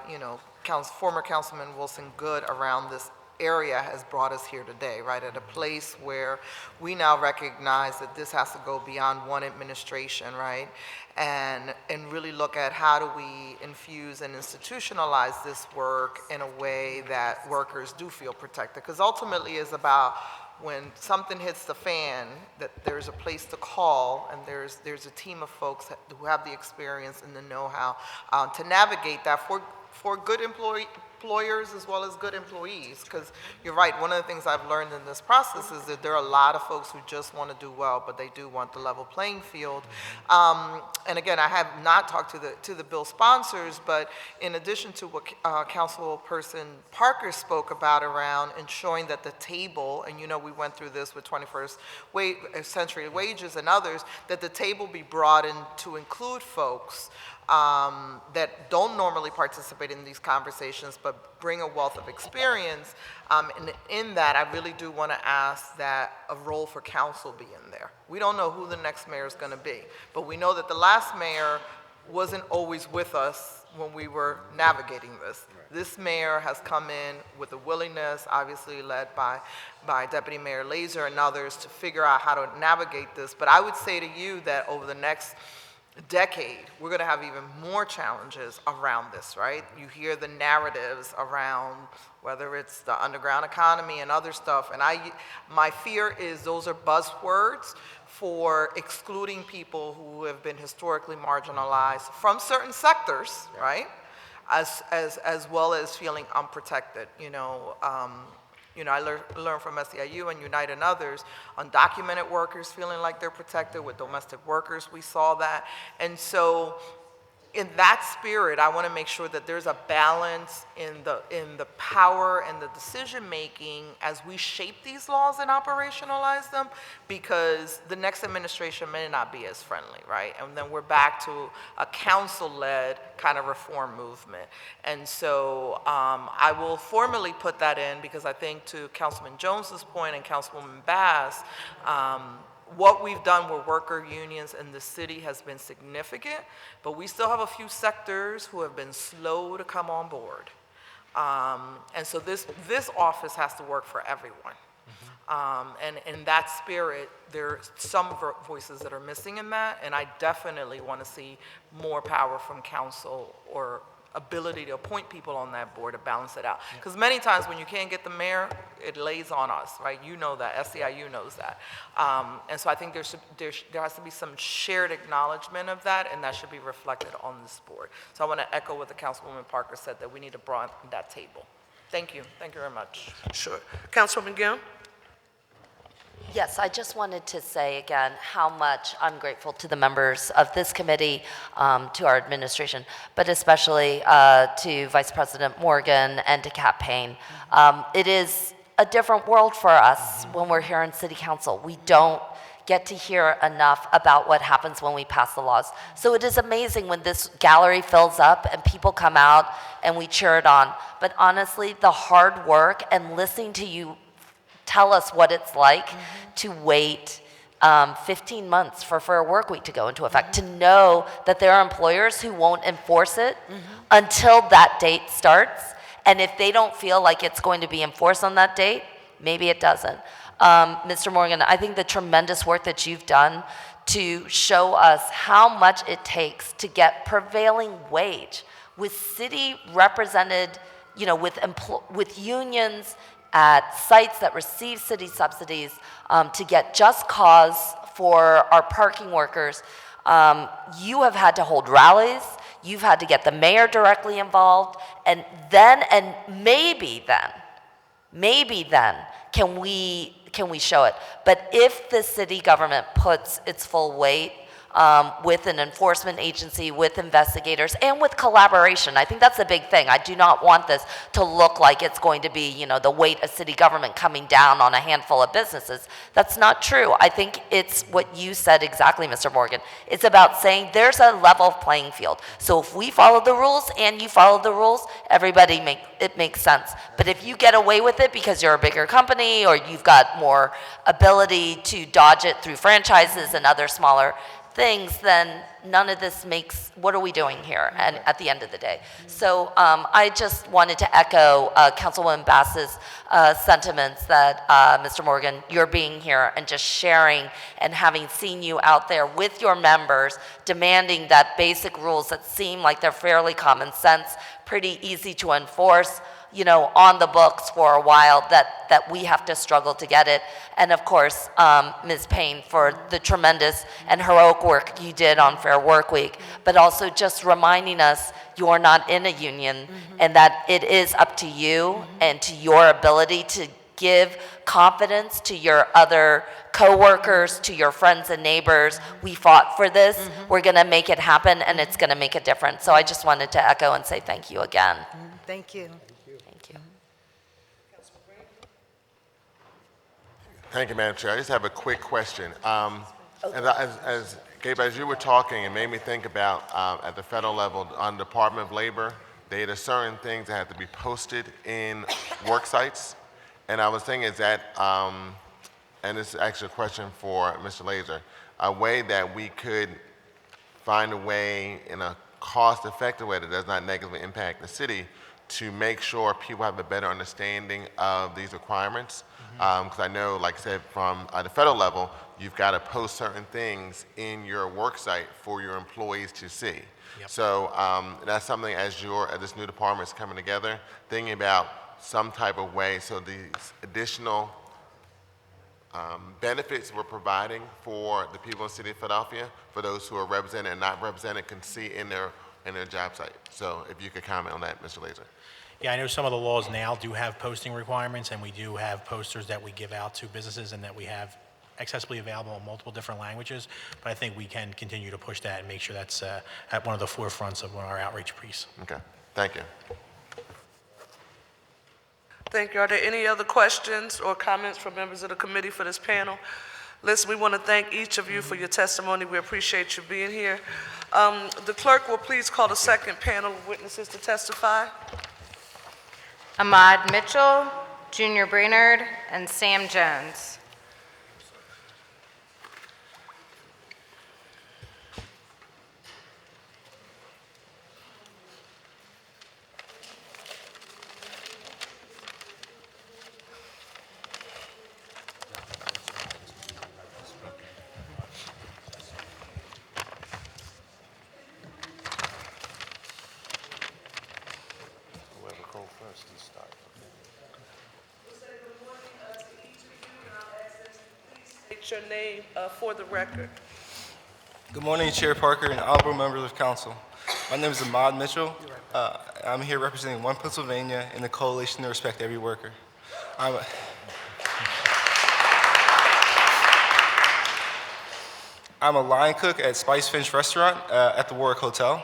former Councilman Wilson Good around this area has brought us here today, right, at a place where we now recognize that this has to go beyond one administration, right, and really look at how do we infuse and institutionalize this work in a way that workers do feel protected, because ultimately it's about when something hits the fan, that there's a place to call, and there's a team of folks who have the experience and the know-how to navigate that for good employers as well as good employees, because you're right, one of the things I've learned in this process is that there are a lot of folks who just want to do well, but they do want the level playing field. And again, I have not talked to the bill sponsors, but in addition to what Councilperson Parker spoke about around ensuring that the table, and we went through this with 21st century wages and others, that the table be broadened to include folks that don't normally participate in these conversations but bring a wealth of experience. And in that, I really do want to ask that a role for council be in there. We don't know who the next mayor is going to be, but we know that the last mayor wasn't always with us when we were navigating this. This mayor has come in with a willingness, obviously led by Deputy Mayor Laser and others, to figure out how to navigate this. But I would say to you that over the next decade, we're going to have even more challenges around this, right? You hear the narratives around whether it's the underground economy and other stuff, and my fear is those are buzzwords for excluding people who have been historically marginalized from certain sectors, right? As well as feeling unprotected, I learned from SEIU and Unite and others, undocumented workers feeling like they're protected. With domestic workers, we saw that. And so in that spirit, I want to make sure that there's a balance in the power and the decision making as we shape these laws and operationalize them, because the next administration may not be as friendly, right? And then we're back to a council-led kind of reform movement. And so I will formally put that in, because I think to Councilman Jones's point and Councilwoman Bass, what we've done with worker unions in the city has been significant, but we still have a few sectors who have been slow to come on board. And so this office has to work for everyone. And in that spirit, there are some voices that are missing in that, and I definitely want to see more power from council or ability to appoint people on that board to balance it out. Because many times when you can't get the mayor, it lays on us, right? You know that, SEIU knows that. And so I think there has to be some shared acknowledgement of that, and that should be reflected on this board. So I want to echo what the Councilwoman Parker said, that we need to broaden that table. Thank you. Thank you very much. Sure. Councilwoman Gill? Yes, I just wanted to say again how much I'm grateful to the members of this committee, to our administration, but especially to Vice President Morgan and to Kat Payne. It is a different world for us when we're here in City Council. We don't get to hear enough about what happens when we pass the laws. So it is amazing when this gallery fills up and people come out and we cheer it on. But honestly, the hard work and listening to you tell us what it's like to wait 15 months for Fair Work Week to go into effect, to know that there are employers who won't enforce it until that date starts. And if they don't feel like it's going to be enforced on that date, maybe it doesn't. Mr. Morgan, I think the tremendous work that you've done to show us how much it takes to get prevailing wage with city represented, you know, with unions at sites that receive city subsidies, to get just cause for our parking workers. You have had to hold rallies, you've had to get the mayor directly involved, and maybe then can we show it. But if the city government puts its full weight with an enforcement agency, with investigators, and with collaboration. I think that's a big thing. I do not want this to look like it's going to be, you know, the weight of city government coming down on a handful of businesses. That's not true. I think it's what you said exactly, Mr. Morgan. It's about saying there's a level playing field. So if we follow the rules and you follow the rules, it makes sense. But if you get away with it because you're a bigger company or you've got more ability to dodge it through franchises and other smaller things, then none of this makes, what are we doing here and at the end of the day? So I just wanted to echo Councilwoman Bass's sentiments that, Mr. Morgan, you're being here and just sharing and having seen you out there with your members demanding that basic rules that seem like they're fairly common sense, pretty easy to enforce, you know, on the books for a while, that we have to struggle to get it. And of course, Ms. Payne, for the tremendous and heroic work you did on Fair Work Week, but also just reminding us you're not in a union and that it is up to you and to your ability to give confidence to your other co-workers, to your friends and neighbors. We fought for this. We're gonna make it happen and it's gonna make a difference. So I just wanted to echo and say thank you again. Thank you. Thank you. Thank you, Madam Chair. I just have a quick question. As Gabe, as you were talking, it made me think about at the federal level, on Department of Labor, there are certain things that have to be posted in work sites. And I was thinking, is that, and this is actually a question for Mr. Laser, a way that we could find a way in a cost-effective way that does not negatively impact the city to make sure people have a better understanding of these requirements. Because I know, like I said, from the federal level, you've got to post certain things in your work site for your employees to see. Yep. So that's something as this new department is coming together, thinking about some type of way so these additional benefits we're providing for the people in the city of Philadelphia, for those who are represented and not represented, can see in their job site. So if you could comment on that, Mr. Laser. Yeah, I know some of the laws now do have posting requirements, and we do have posters that we give out to businesses and that we have accessibly available in multiple different languages, but I think we can continue to push that and make sure that's at one of the forefronts of our outreach piece. Okay, thank you. Thank you. Are there any other questions or comments from members of the committee for this panel? Listen, we want to thank each of you for your testimony. We appreciate you being here. The clerk will please call the second panel of witnesses to testify. Ahmad Mitchell, Junior Brainerd, and Sam Jones. State your name for the record. Good morning, Chair Parker and honorable members of council. My name is Ahmad Mitchell. I'm here representing One Pennsylvania and the Coalition to Respect Every Worker. I'm a line cook at Spice Finch Restaurant at the Warwick Hotel.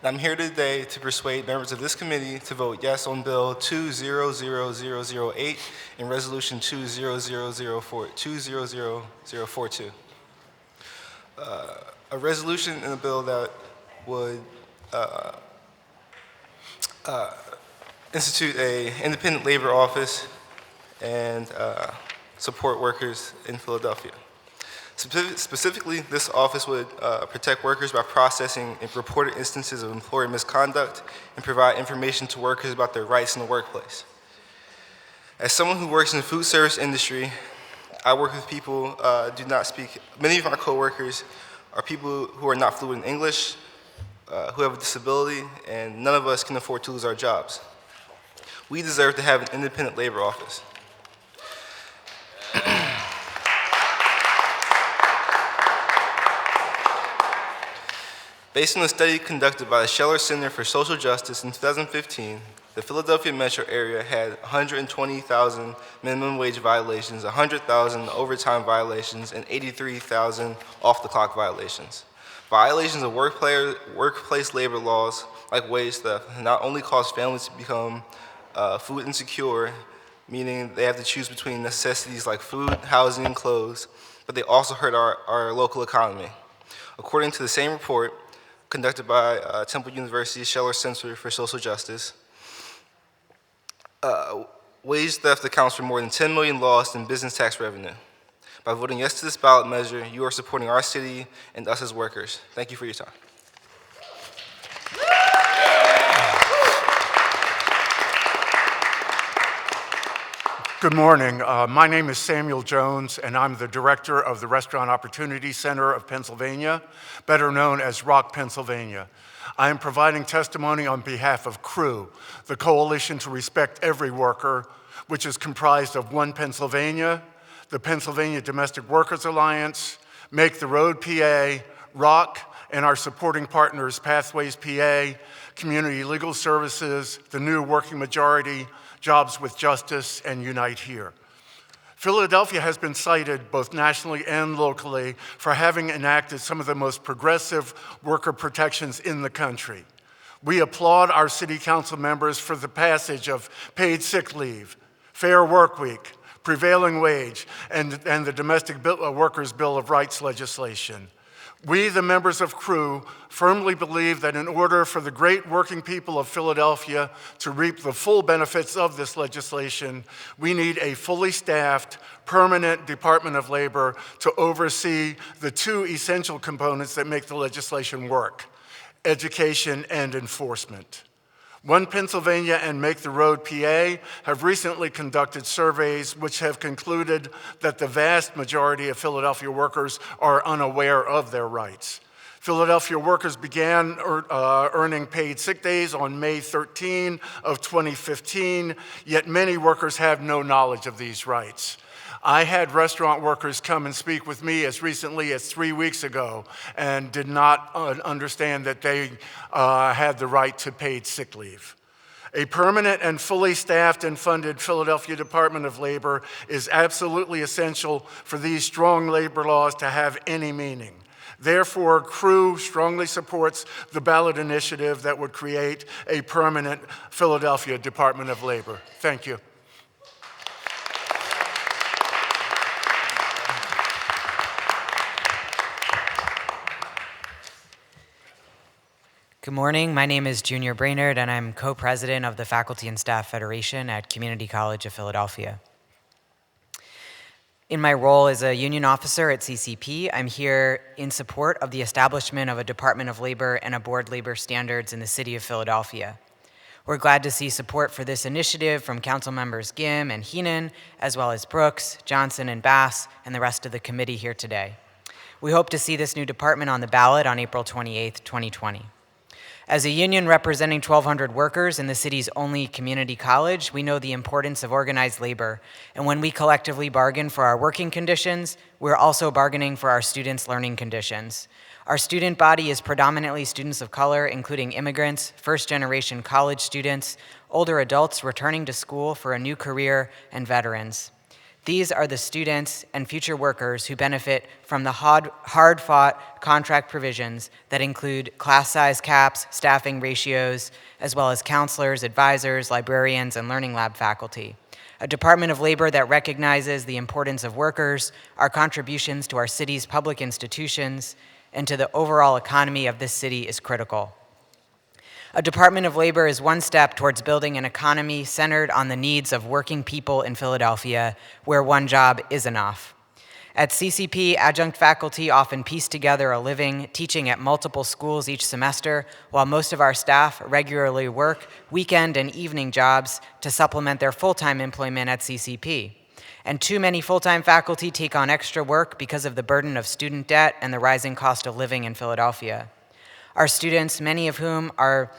And I'm here today to persuade members of this committee to vote yes on Bill 200008 and Resolution 200042. A resolution in a bill that would institute an independent labor office and support workers in Philadelphia. Specifically, this office would protect workers by processing reported instances of employer misconduct and provide information to workers about their rights in the workplace. As someone who works in the food service industry, I work with people do not speak. Many of my coworkers are people who are not fluent in English, who have a disability, and none of us can afford to lose our jobs. We deserve to have an independent labor office. Based on a study conducted by the Scheller Center for Social Justice in 2015, the Philadelphia metro area had 120,000 minimum wage violations, 100,000 overtime violations, and 83,000 off-the-clock violations. Violations of workplace labor laws, like wage theft, not only cause families to become food insecure, meaning they have to choose between necessities like food, housing, and clothes, but they also hurt our local economy. According to the same report conducted by Temple University's Scheller Center for Social Justice, wage theft accounts for more than 10 million lost in business tax revenue. By voting yes to this ballot measure, you are supporting our city and us as workers. Thank you for your time. Good morning. My name is Samuel Jones, and I'm the director of the Restaurant Opportunity Center of Pennsylvania, better known as Rock, Pennsylvania. I am providing testimony on behalf of CREW, the Coalition to Respect Every Worker, which is comprised of One Pennsylvania, the Pennsylvania Domestic Workers Alliance, Make the Road PA, Rock, and our supporting partners Pathways PA, Community Legal Services, the New Working Majority, Jobs with Justice, and Unite Here. Philadelphia has been cited both nationally and locally for having enacted some of the most progressive worker protections in the country. We applaud our city council members for the passage of paid sick leave, fair work week, prevailing wage, and the Domestic Workers Bill of Rights legislation. We, the members of CREW, firmly believe that in order for the great working people of Philadelphia to reap the full benefits of this legislation, we need a fully staffed, permanent Department of Labor to oversee the two essential components that make the legislation work: education and enforcement. One Pennsylvania and Make the Road PA have recently conducted surveys which have concluded that the vast majority of Philadelphia workers are unaware of their rights. Philadelphia workers began earning paid sick days on May 13 of 2015, yet many workers have no knowledge of these rights. I had restaurant workers come and speak with me as recently as 3 weeks ago and did not understand that they had the right to paid sick leave. A permanent and fully staffed and funded Philadelphia Department of Labor is absolutely essential for these strong labor laws to have any meaning. Therefore, CREW strongly supports the ballot initiative that would create a permanent Philadelphia Department of Labor. Thank you. Good morning. My name is Junior Brainerd, and I'm co-president of the Faculty and Staff Federation at Community College of Philadelphia. In my role as a union officer at CCP, I'm here in support of the establishment of a Department of Labor and a Board Labor Standards in the city of Philadelphia. We're glad to see support for this initiative from council members Gim and Heenan, as well as Brooks, Johnson, and Bass, and the rest of the committee here today. We hope to see this new department on the ballot on April 28th, 2020. As a union representing 1,200 workers in the city's only community college, we know the importance of organized labor. And when we collectively bargain for our working conditions, we're also bargaining for our students' learning conditions. Our student body is predominantly students of color, including immigrants, first-generation college students, older adults returning to school for a new career, and veterans. These are the students and future workers who benefit from the hard-fought contract provisions that include class size caps, staffing ratios, as well as counselors, advisors, librarians, and learning lab faculty. A Department of Labor that recognizes the importance of workers, our contributions to our city's public institutions, and to the overall economy of this city is critical. A Department of Labor is one step towards building an economy centered on the needs of working people in Philadelphia, where one job is enough. At CCP, adjunct faculty often piece together a living teaching at multiple schools each semester, while most of our staff regularly work weekend and evening jobs to supplement their full-time employment at CCP. And too many full-time faculty take on extra work because of the burden of student debt and the rising cost of living in Philadelphia. Our students, many of whom are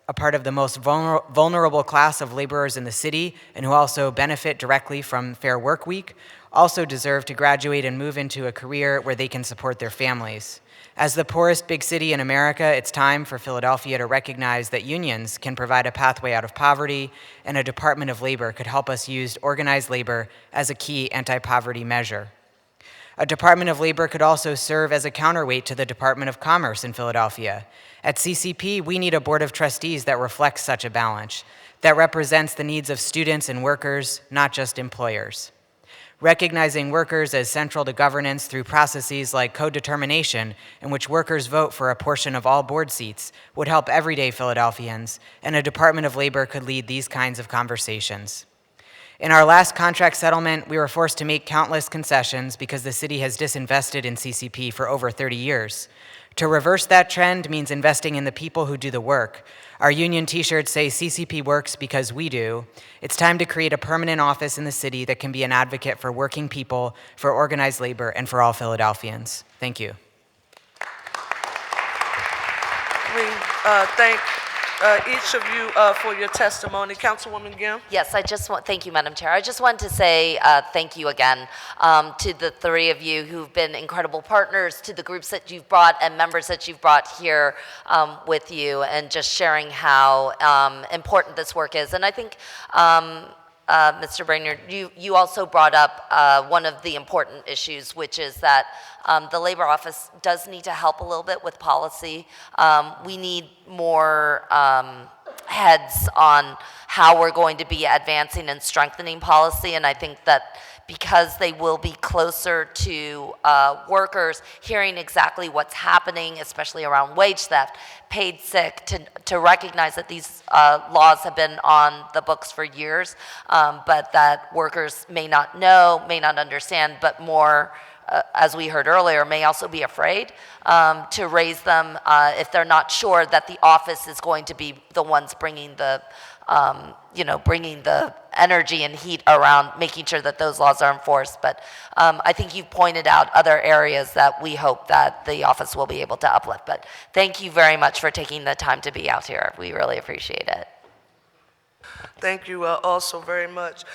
a part of the most vulnerable class of laborers in the city and who also benefit directly from Fair Work Week, also deserve to graduate and move into a career where they can support their families. As the poorest big city in America, it's time for Philadelphia to recognize that unions can provide a pathway out of poverty, and a Department of Labor could help us use organized labor as a key anti-poverty measure. A Department of Labor could also serve as a counterweight to the Department of Commerce in Philadelphia. At CCP, we need a board of trustees that reflects such a balance, that represents the needs of students and workers, not just employers. Recognizing workers as central to governance through processes like co-determination, in which workers vote for a portion of all board seats, would help everyday Philadelphians, and a Department of Labor could lead these kinds of conversations. In our last contract settlement, we were forced to make countless concessions because the city has disinvested in CCP for over 30 years. To reverse that trend means investing in the people who do the work. Our union t-shirts say CCP works because we do. It's time to create a permanent office in the city that can be an advocate for working people, for organized labor, and for all Philadelphians. Thank you. We thank each of you for your testimony. Councilwoman Gill? Yes, thank you, Madam Chair. I just want to say thank you again to the three of you who've been incredible partners, to the groups that you've brought and members that you've brought here with you, and just sharing how important this work is. And I think, Mr. Brainerd, you also brought up one of the important issues, which is that the Labor Office does need to help a little bit with policy. We need more heads on how we're going to be advancing and strengthening policy, and I think that because they will be closer to workers, hearing exactly what's happening, especially around wage theft, paid sick, to recognize that these laws have been on the books for years, but that workers may not know, may not understand, but more, as we heard earlier, may also be afraid to raise them if they're not sure that the office is going to be the ones bringing the bringing the energy and heat around making sure that those laws are enforced. But I think you've pointed out other areas that we hope that the office will be able to uplift. But thank you very much for taking the time to be out here. We really appreciate it. Thank you also very much.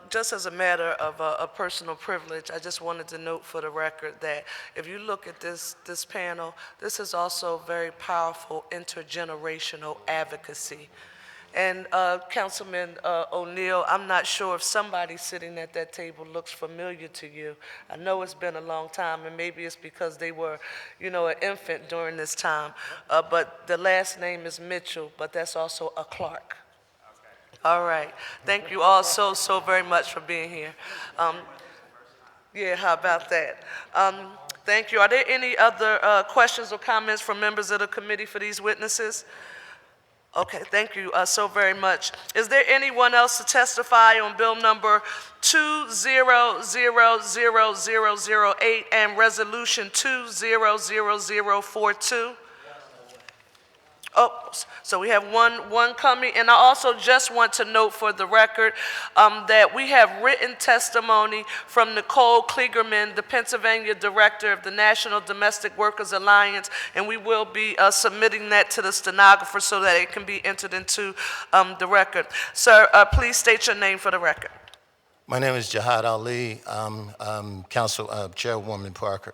Just as a matter of a personal privilege, I just wanted to note for the record that if you look at this panel, this is also very powerful intergenerational advocacy. And Councilman O'Neill, I'm not sure if somebody sitting at that table looks familiar to you. I know it's been a long time, and maybe it's because they were, an infant during this time. But the last name is Mitchell, but that's also a Clark. All right. Thank you all so very much for being here. Yeah, how about that? Thank you. Are there any other questions or comments from members of the committee for these witnesses? Okay, thank you so very much. Is there anyone else to testify on bill number 200008 and resolution 200042? Oh, so we have one coming, and I also just want to note for the record that we have written testimony from Nicole Kligerman, the Pennsylvania Director of the National Domestic Workers Alliance, and we will be submitting that to the stenographer so that it can be entered into the record. Sir, please state your name for the record. My name is Jihad Ali. I'm Chairwoman Parker.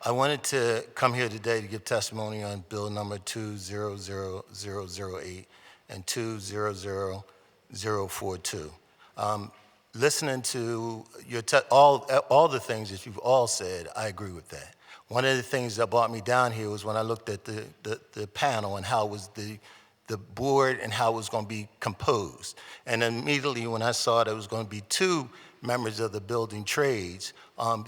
I wanted to come here today to give testimony on bill number 200008 and 200042. Listening to your all the things that you've all said, I agree with that. One of the things that brought me down here was when I looked at the panel and how it was the board and how it was going to be composed. And immediately when I saw that it was going to be two members of the building trades.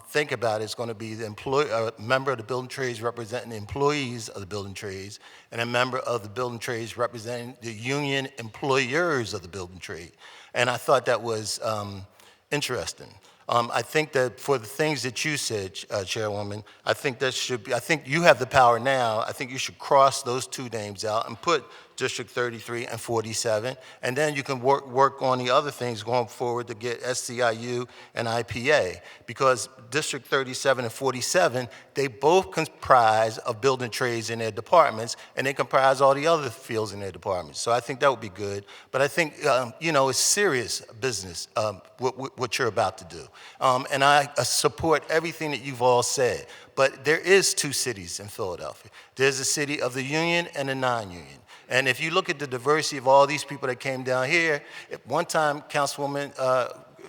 Think about it, it's going to be the member of the building trades representing the employees of the building trades, and a member of the building trades representing the union employers of the building trade. And I thought that was interesting. I think that for the things that you said, Chairwoman, I think that should be, I think you have the power now. I think you should cross those two names out and put District 33 and 47, and then you can work on the other things going forward to get SCIU and IPA, because District 37 and 47, they both comprise of building trades in their departments, and they comprise all the other fields in their departments. So I think that would be good, but I think, you know, it's serious business, what you're about to do. And I support everything that you've all said, but there is two cities in Philadelphia. There's the city of the union and the non-union. And if you look at the diversity of all these people that came down here, at one time, Councilwoman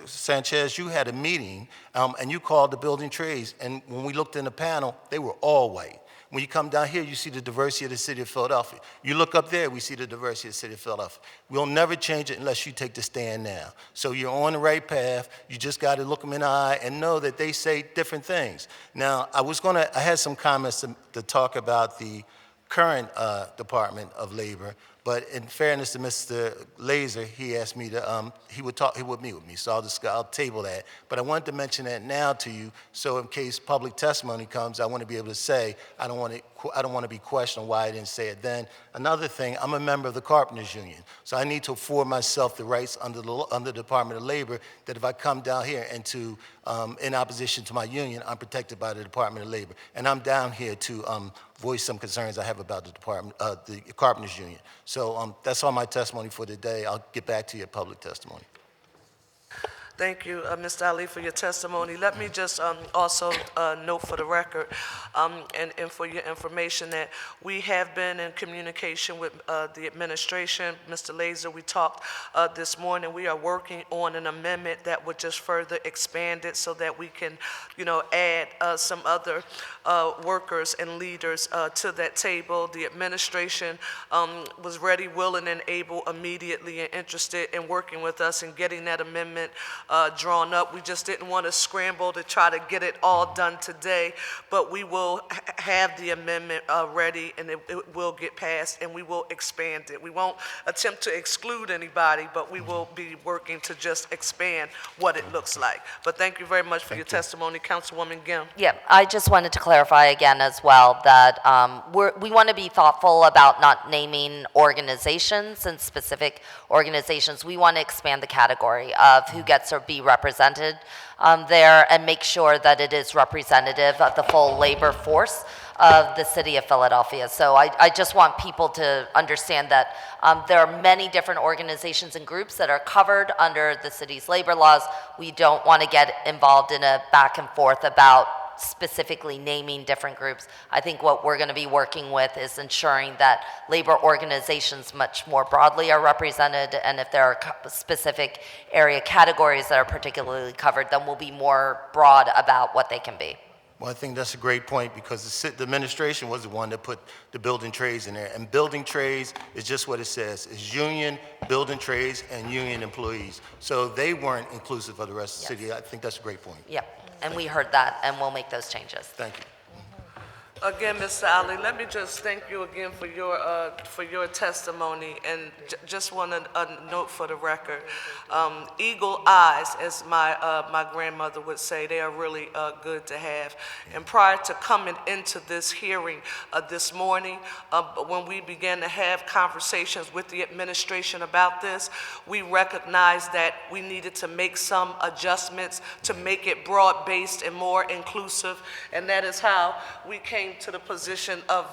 Sanchez, you had a meeting and you called the building trades. And when we looked in the panel, they were all white. When you come down here, you see the diversity of the city of Philadelphia. You look up there, we see the diversity of the city of Philadelphia. We'll never change it unless you take the stand now. So you're on the right path. You just got to look them in the eye and know that they say different things. Now, I had some comments to talk about the current Department of Labor, but in fairness to Mr. Laser, he asked me to, he would meet with me, so I'll table that. But I wanted to mention that now to you, so in case public testimony comes, I want to be able to say, I don't want to be questioned why I didn't say it then. Another thing, I'm a member of the Carpenters Union, so I need to afford myself the rights under the Department of Labor that if I come down here and in opposition to my union, I'm protected by the Department of Labor. And I'm down here to voice some concerns I have about the Carpenters Union. So that's all my testimony for today. I'll get back to your public testimony. Thank you, Mr. Ali, for your testimony. Let me just also note for the record and for your information that we have been in communication with the administration. Mr. Laser, we talked this morning. We are working on an amendment that would just further expand it so that we can, you know, add some other workers and leaders to that table. The administration was ready, willing, and able immediately and interested in working with us and getting that amendment drawn up. We just didn't want to scramble to try to get it all done today, but we will have the amendment ready, and it will get passed, and we will expand it. We won't attempt to exclude anybody, but we will be working to just expand what it looks like. But thank you very much for your testimony, Councilwoman Gim. Yeah, I just wanted to clarify again as well that we want to be thoughtful about not naming organizations and specific organizations. We want to expand the category of who gets to be represented there and make sure that it is representative of the full labor force of the city of Philadelphia. So I just want people to understand that there are many different organizations and groups that are covered under the city's labor laws. We don't want to get involved in a back and forth about specifically naming different groups. I think what we're going to be working with is ensuring that labor organizations much more broadly are represented, and if there are specific area categories that are particularly covered, then we'll be more broad about what they can be. Well, I think that's a great point, because the administration was the one that put the building trades in there. And building trades is just what it says. It's union, building trades, and union employees. So they weren't inclusive of the rest of the city. I think that's a great point. Yep, and we heard that, and we'll make those changes. Thank you. Again, Mr. Ali, let me just thank you again for your testimony, and just want a note for the record. Eagle eyes, as my grandmother would say, they are really good to have. And prior to coming into this hearing this morning, when we began to have conversations with the administration about this, we recognized that we needed to make some adjustments to make it broad-based and more inclusive, and that is how we came to the position of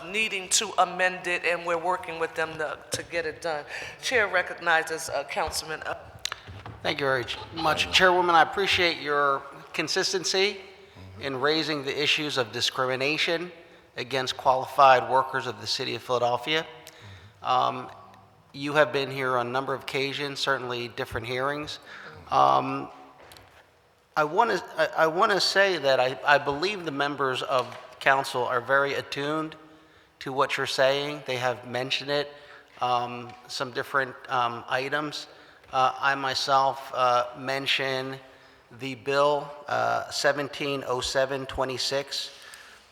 needing to amend it, and we're working with them to get it done. Chair recognizes Councilman. Thank you very much. Chairwoman, I appreciate your consistency in raising the issues of discrimination against qualified workers of the city of Philadelphia. You have been here on a number of occasions, certainly different hearings. I want to say that I believe the members of council are very attuned to what you're saying. They have mentioned it, some different items. I myself mention the bill 170726,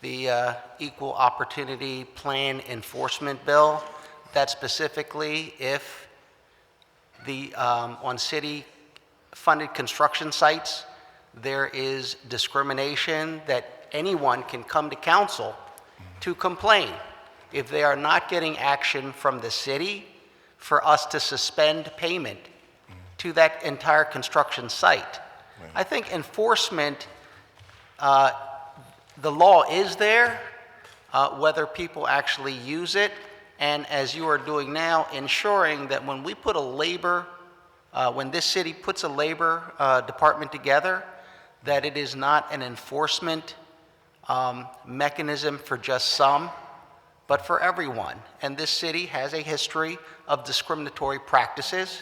the Equal Opportunity Plan Enforcement Bill, that specifically if on city-funded construction sites, there is discrimination, that anyone can come to council to complain if they are not getting action from the city for us to suspend payment to that entire construction site. I think enforcement, the law is there, whether people actually use it, and as you are doing now, ensuring that when we put when this city puts a labor department together, that it is not an enforcement mechanism for just some, but for everyone. And this city has a history of discriminatory practices.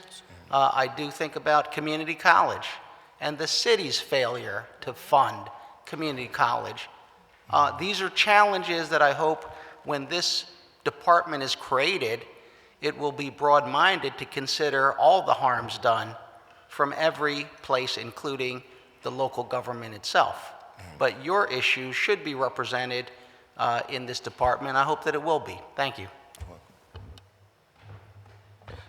I do think about community college and the city's failure to fund community college. These are challenges that I hope when this department is created, it will be broad-minded to consider all the harms done from every place, including the local government itself. But your issues should be represented in this department. I hope that it will be. Thank you.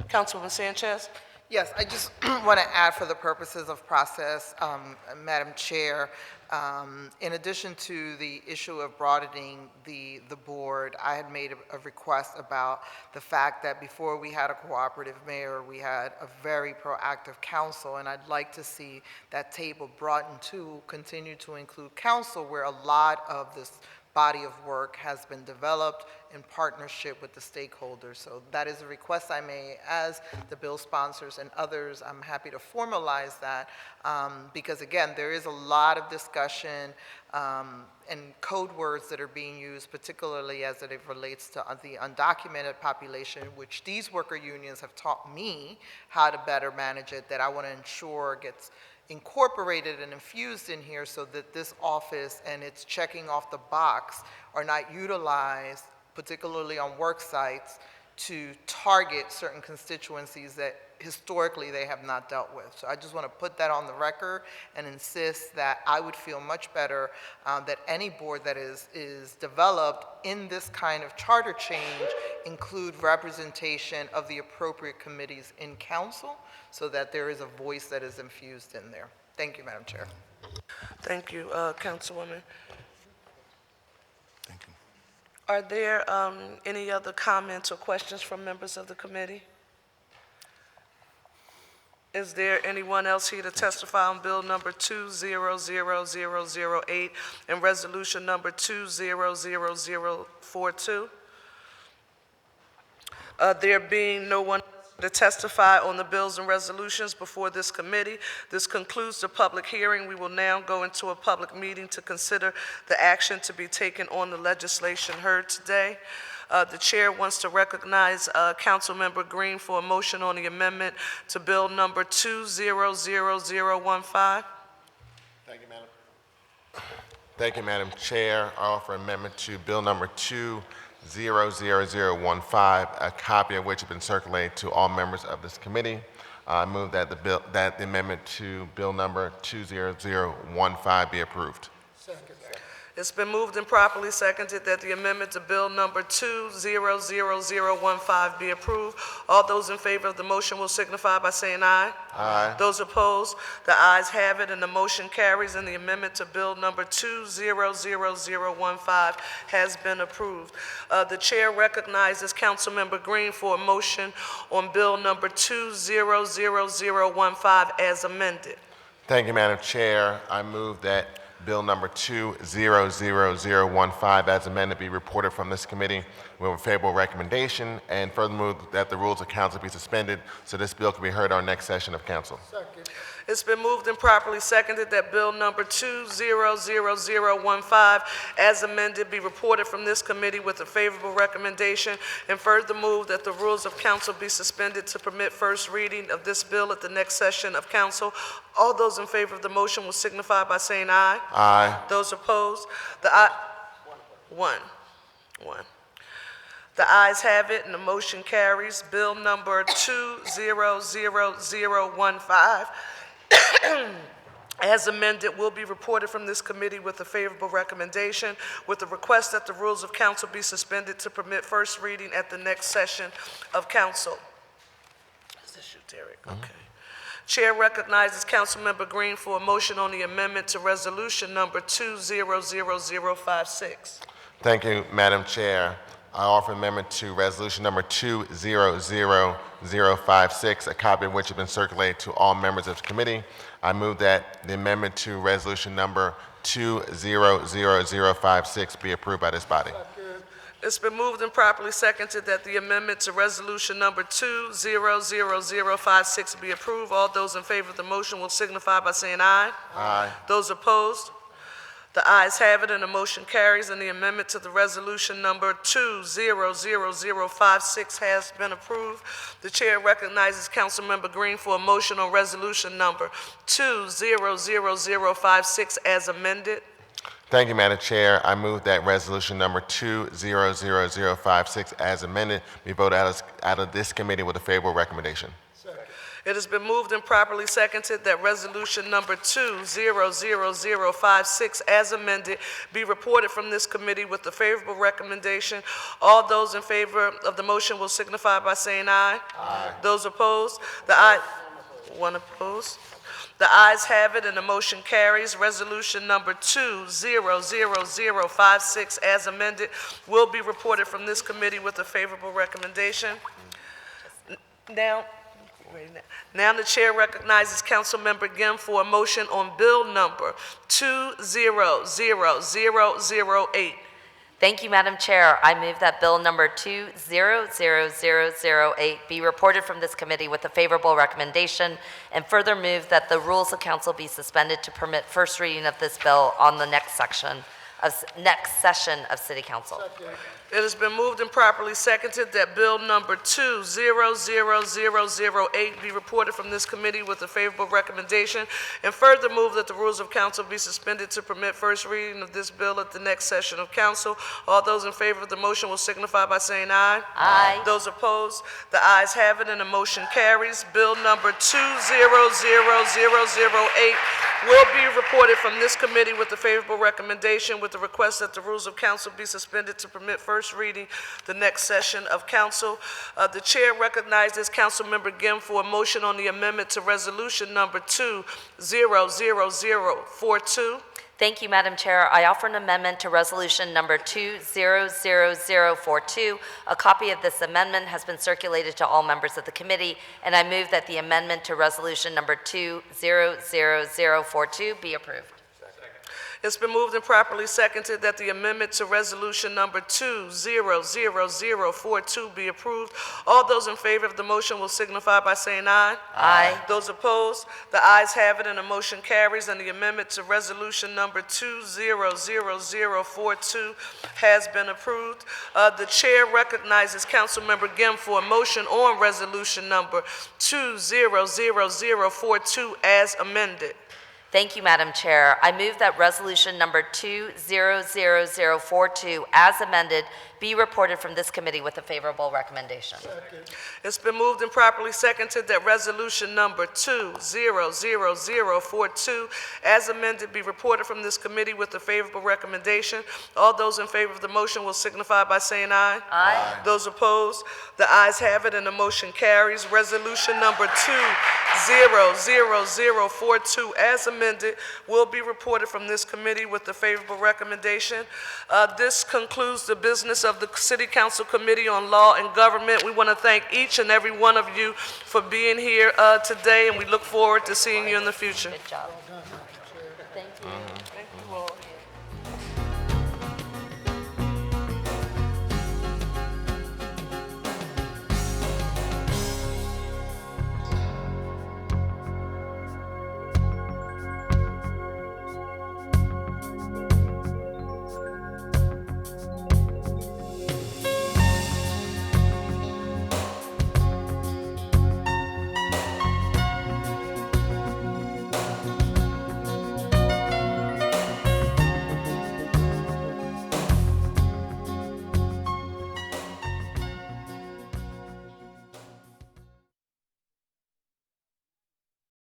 Councilwoman Sanchez? Yes, I just want to add for the purposes of process, Madam Chair, in addition to the issue of broadening the board, I had made a request about the fact that before we had a cooperative mayor, we had a very proactive council, and I'd like to see that table broadened to continue to include council, where a lot of this body of work has been developed in partnership with the stakeholders. So that is a request I made as the bill sponsors and others. I'm happy to formalize that because again, there is a lot of discussion and code words that are being used, particularly as it relates to the undocumented population, which these worker unions have taught me how to better manage it, that I want to ensure gets incorporated and infused in here so that this office and its checking off the box are not utilized, particularly on work sites, to target certain constituencies that historically they have not dealt with. So I just want to put that on the record and insist that I would feel much better that any board that is developed in this kind of charter change include representation of the appropriate committees in council so that there is a voice that is infused in there. Thank you, Madam Chair. Thank you, Councilwoman. Thank you. Are there any other comments or questions from members of the committee? Is there anyone else here to testify on bill number 200008 and resolution number 200042? There being no one to testify on the bills and resolutions before this committee, this concludes the public hearing. We will now go into a public meeting to consider the action to be taken on the legislation heard today. The chair wants to recognize Councilmember Green for a motion on the amendment to bill number 200015. Thank you, Madam. Thank you, Madam Chair. I offer amendment to bill number 200015, a copy of which has been circulated to all members of this committee. I move that the amendment to bill number 200015 be approved. It's been moved and properly seconded that the amendment to bill number 200015 be approved. All those in favor of the motion will signify by saying aye. Aye. Those opposed, the ayes have it, and the motion carries, and the amendment to bill number 200015 has been approved. The chair recognizes Councilmember Green for a motion on bill number 200015 as amended. Thank you, Madam Chair. I move that bill number 200015 as amended be reported from this committee with a favorable recommendation, and further move that the rules of council be suspended so this bill can be heard on next session of council. Second. It's been moved and properly seconded that bill number 200015 as amended be reported from this committee with a favorable recommendation, and further move that the rules of council be suspended to permit first reading of this bill at the next session of council. All those in favor of the motion will signify by saying aye. Aye. Those opposed, the aye. One. The ayes have it, and the motion carries. Bill number 200015 as amended will be reported from this committee with a favorable recommendation, with the request that the rules of council be suspended to permit first reading at the next session of council. Is this you, Derek? Okay. Chair recognizes Councilmember Green for a motion on the amendment to resolution number 200056. Thank you, Madam Chair. I offer amendment to resolution number 200056, a copy of which has been circulated to all members of the committee. I move that the amendment to resolution number 200056 be approved by this body. It's been moved and properly seconded that the amendment to resolution number 200056 be approved. All those in favor of the motion will signify by saying aye. Aye. Those opposed? The ayes have it and the motion carries, and the amendment to the resolution number 200056 has been approved. The chair recognizes Councilmember Green for a motion on resolution number 200056 as amended. Thank you, Madam Chair. I move that resolution number 200056 as amended be voted out of this committee with a favorable recommendation. It has been moved and properly seconded that resolution number 200056 as amended be reported from this committee with a favorable recommendation. All those in favor of the motion will signify by saying aye. Aye. Those opposed? One opposed? The ayes have it and the motion carries. Resolution number 200056 as amended will be reported from this committee with a favorable recommendation. Now the chair recognizes Councilmember Gim for a motion on bill number 200008. Thank you, Madam Chair. I move that bill number 200008 be reported from this committee with a favorable recommendation, and further move that the rules of council be suspended to permit first reading of this bill on the next session of City Council. It has been moved and properly seconded that bill number 200008 be reported from this committee with a favorable recommendation, and further move that the rules of council be suspended to permit first reading of this bill at the next session of council. All those in favor of the motion will signify by saying aye. Aye. Those opposed? The ayes have it and the motion carries. Bill number 200008 will be reported from this committee with a favorable recommendation, with the request that the rules of council be suspended to permit first reading the next session of council. The chair recognizes Councilmember Gim for a motion on the amendment to resolution number 200042. Thank you, Madam Chair. I offer an amendment to resolution number 200042. A copy of this amendment has been circulated to all members of the committee, and I move that the amendment to resolution number 200042 be approved. It's been moved and properly seconded that the amendment to resolution number 200042 be approved. All those in favor of the motion will signify by saying aye. Aye. Those opposed? The ayes have it and the motion carries, and the amendment to resolution number 200042 has been approved. The chair recognizes Councilmember Gim for a motion on resolution number 200042 as amended. Thank you, Madam Chair. I move that resolution number 200042 as amended be reported from this committee with a favorable recommendation. It's been moved and properly seconded that resolution number 200042 as amended be reported from this committee with a favorable recommendation. All those in favor of the motion will signify by saying aye. Aye. Those opposed? The ayes have it and the motion carries. Resolution number 200042 as amended will be reported from this committee with a favorable recommendation. This concludes the business of the City Council Committee on Law and Government. We want to thank each and every one of you for being here today, and we look forward to seeing you in the future. Good job.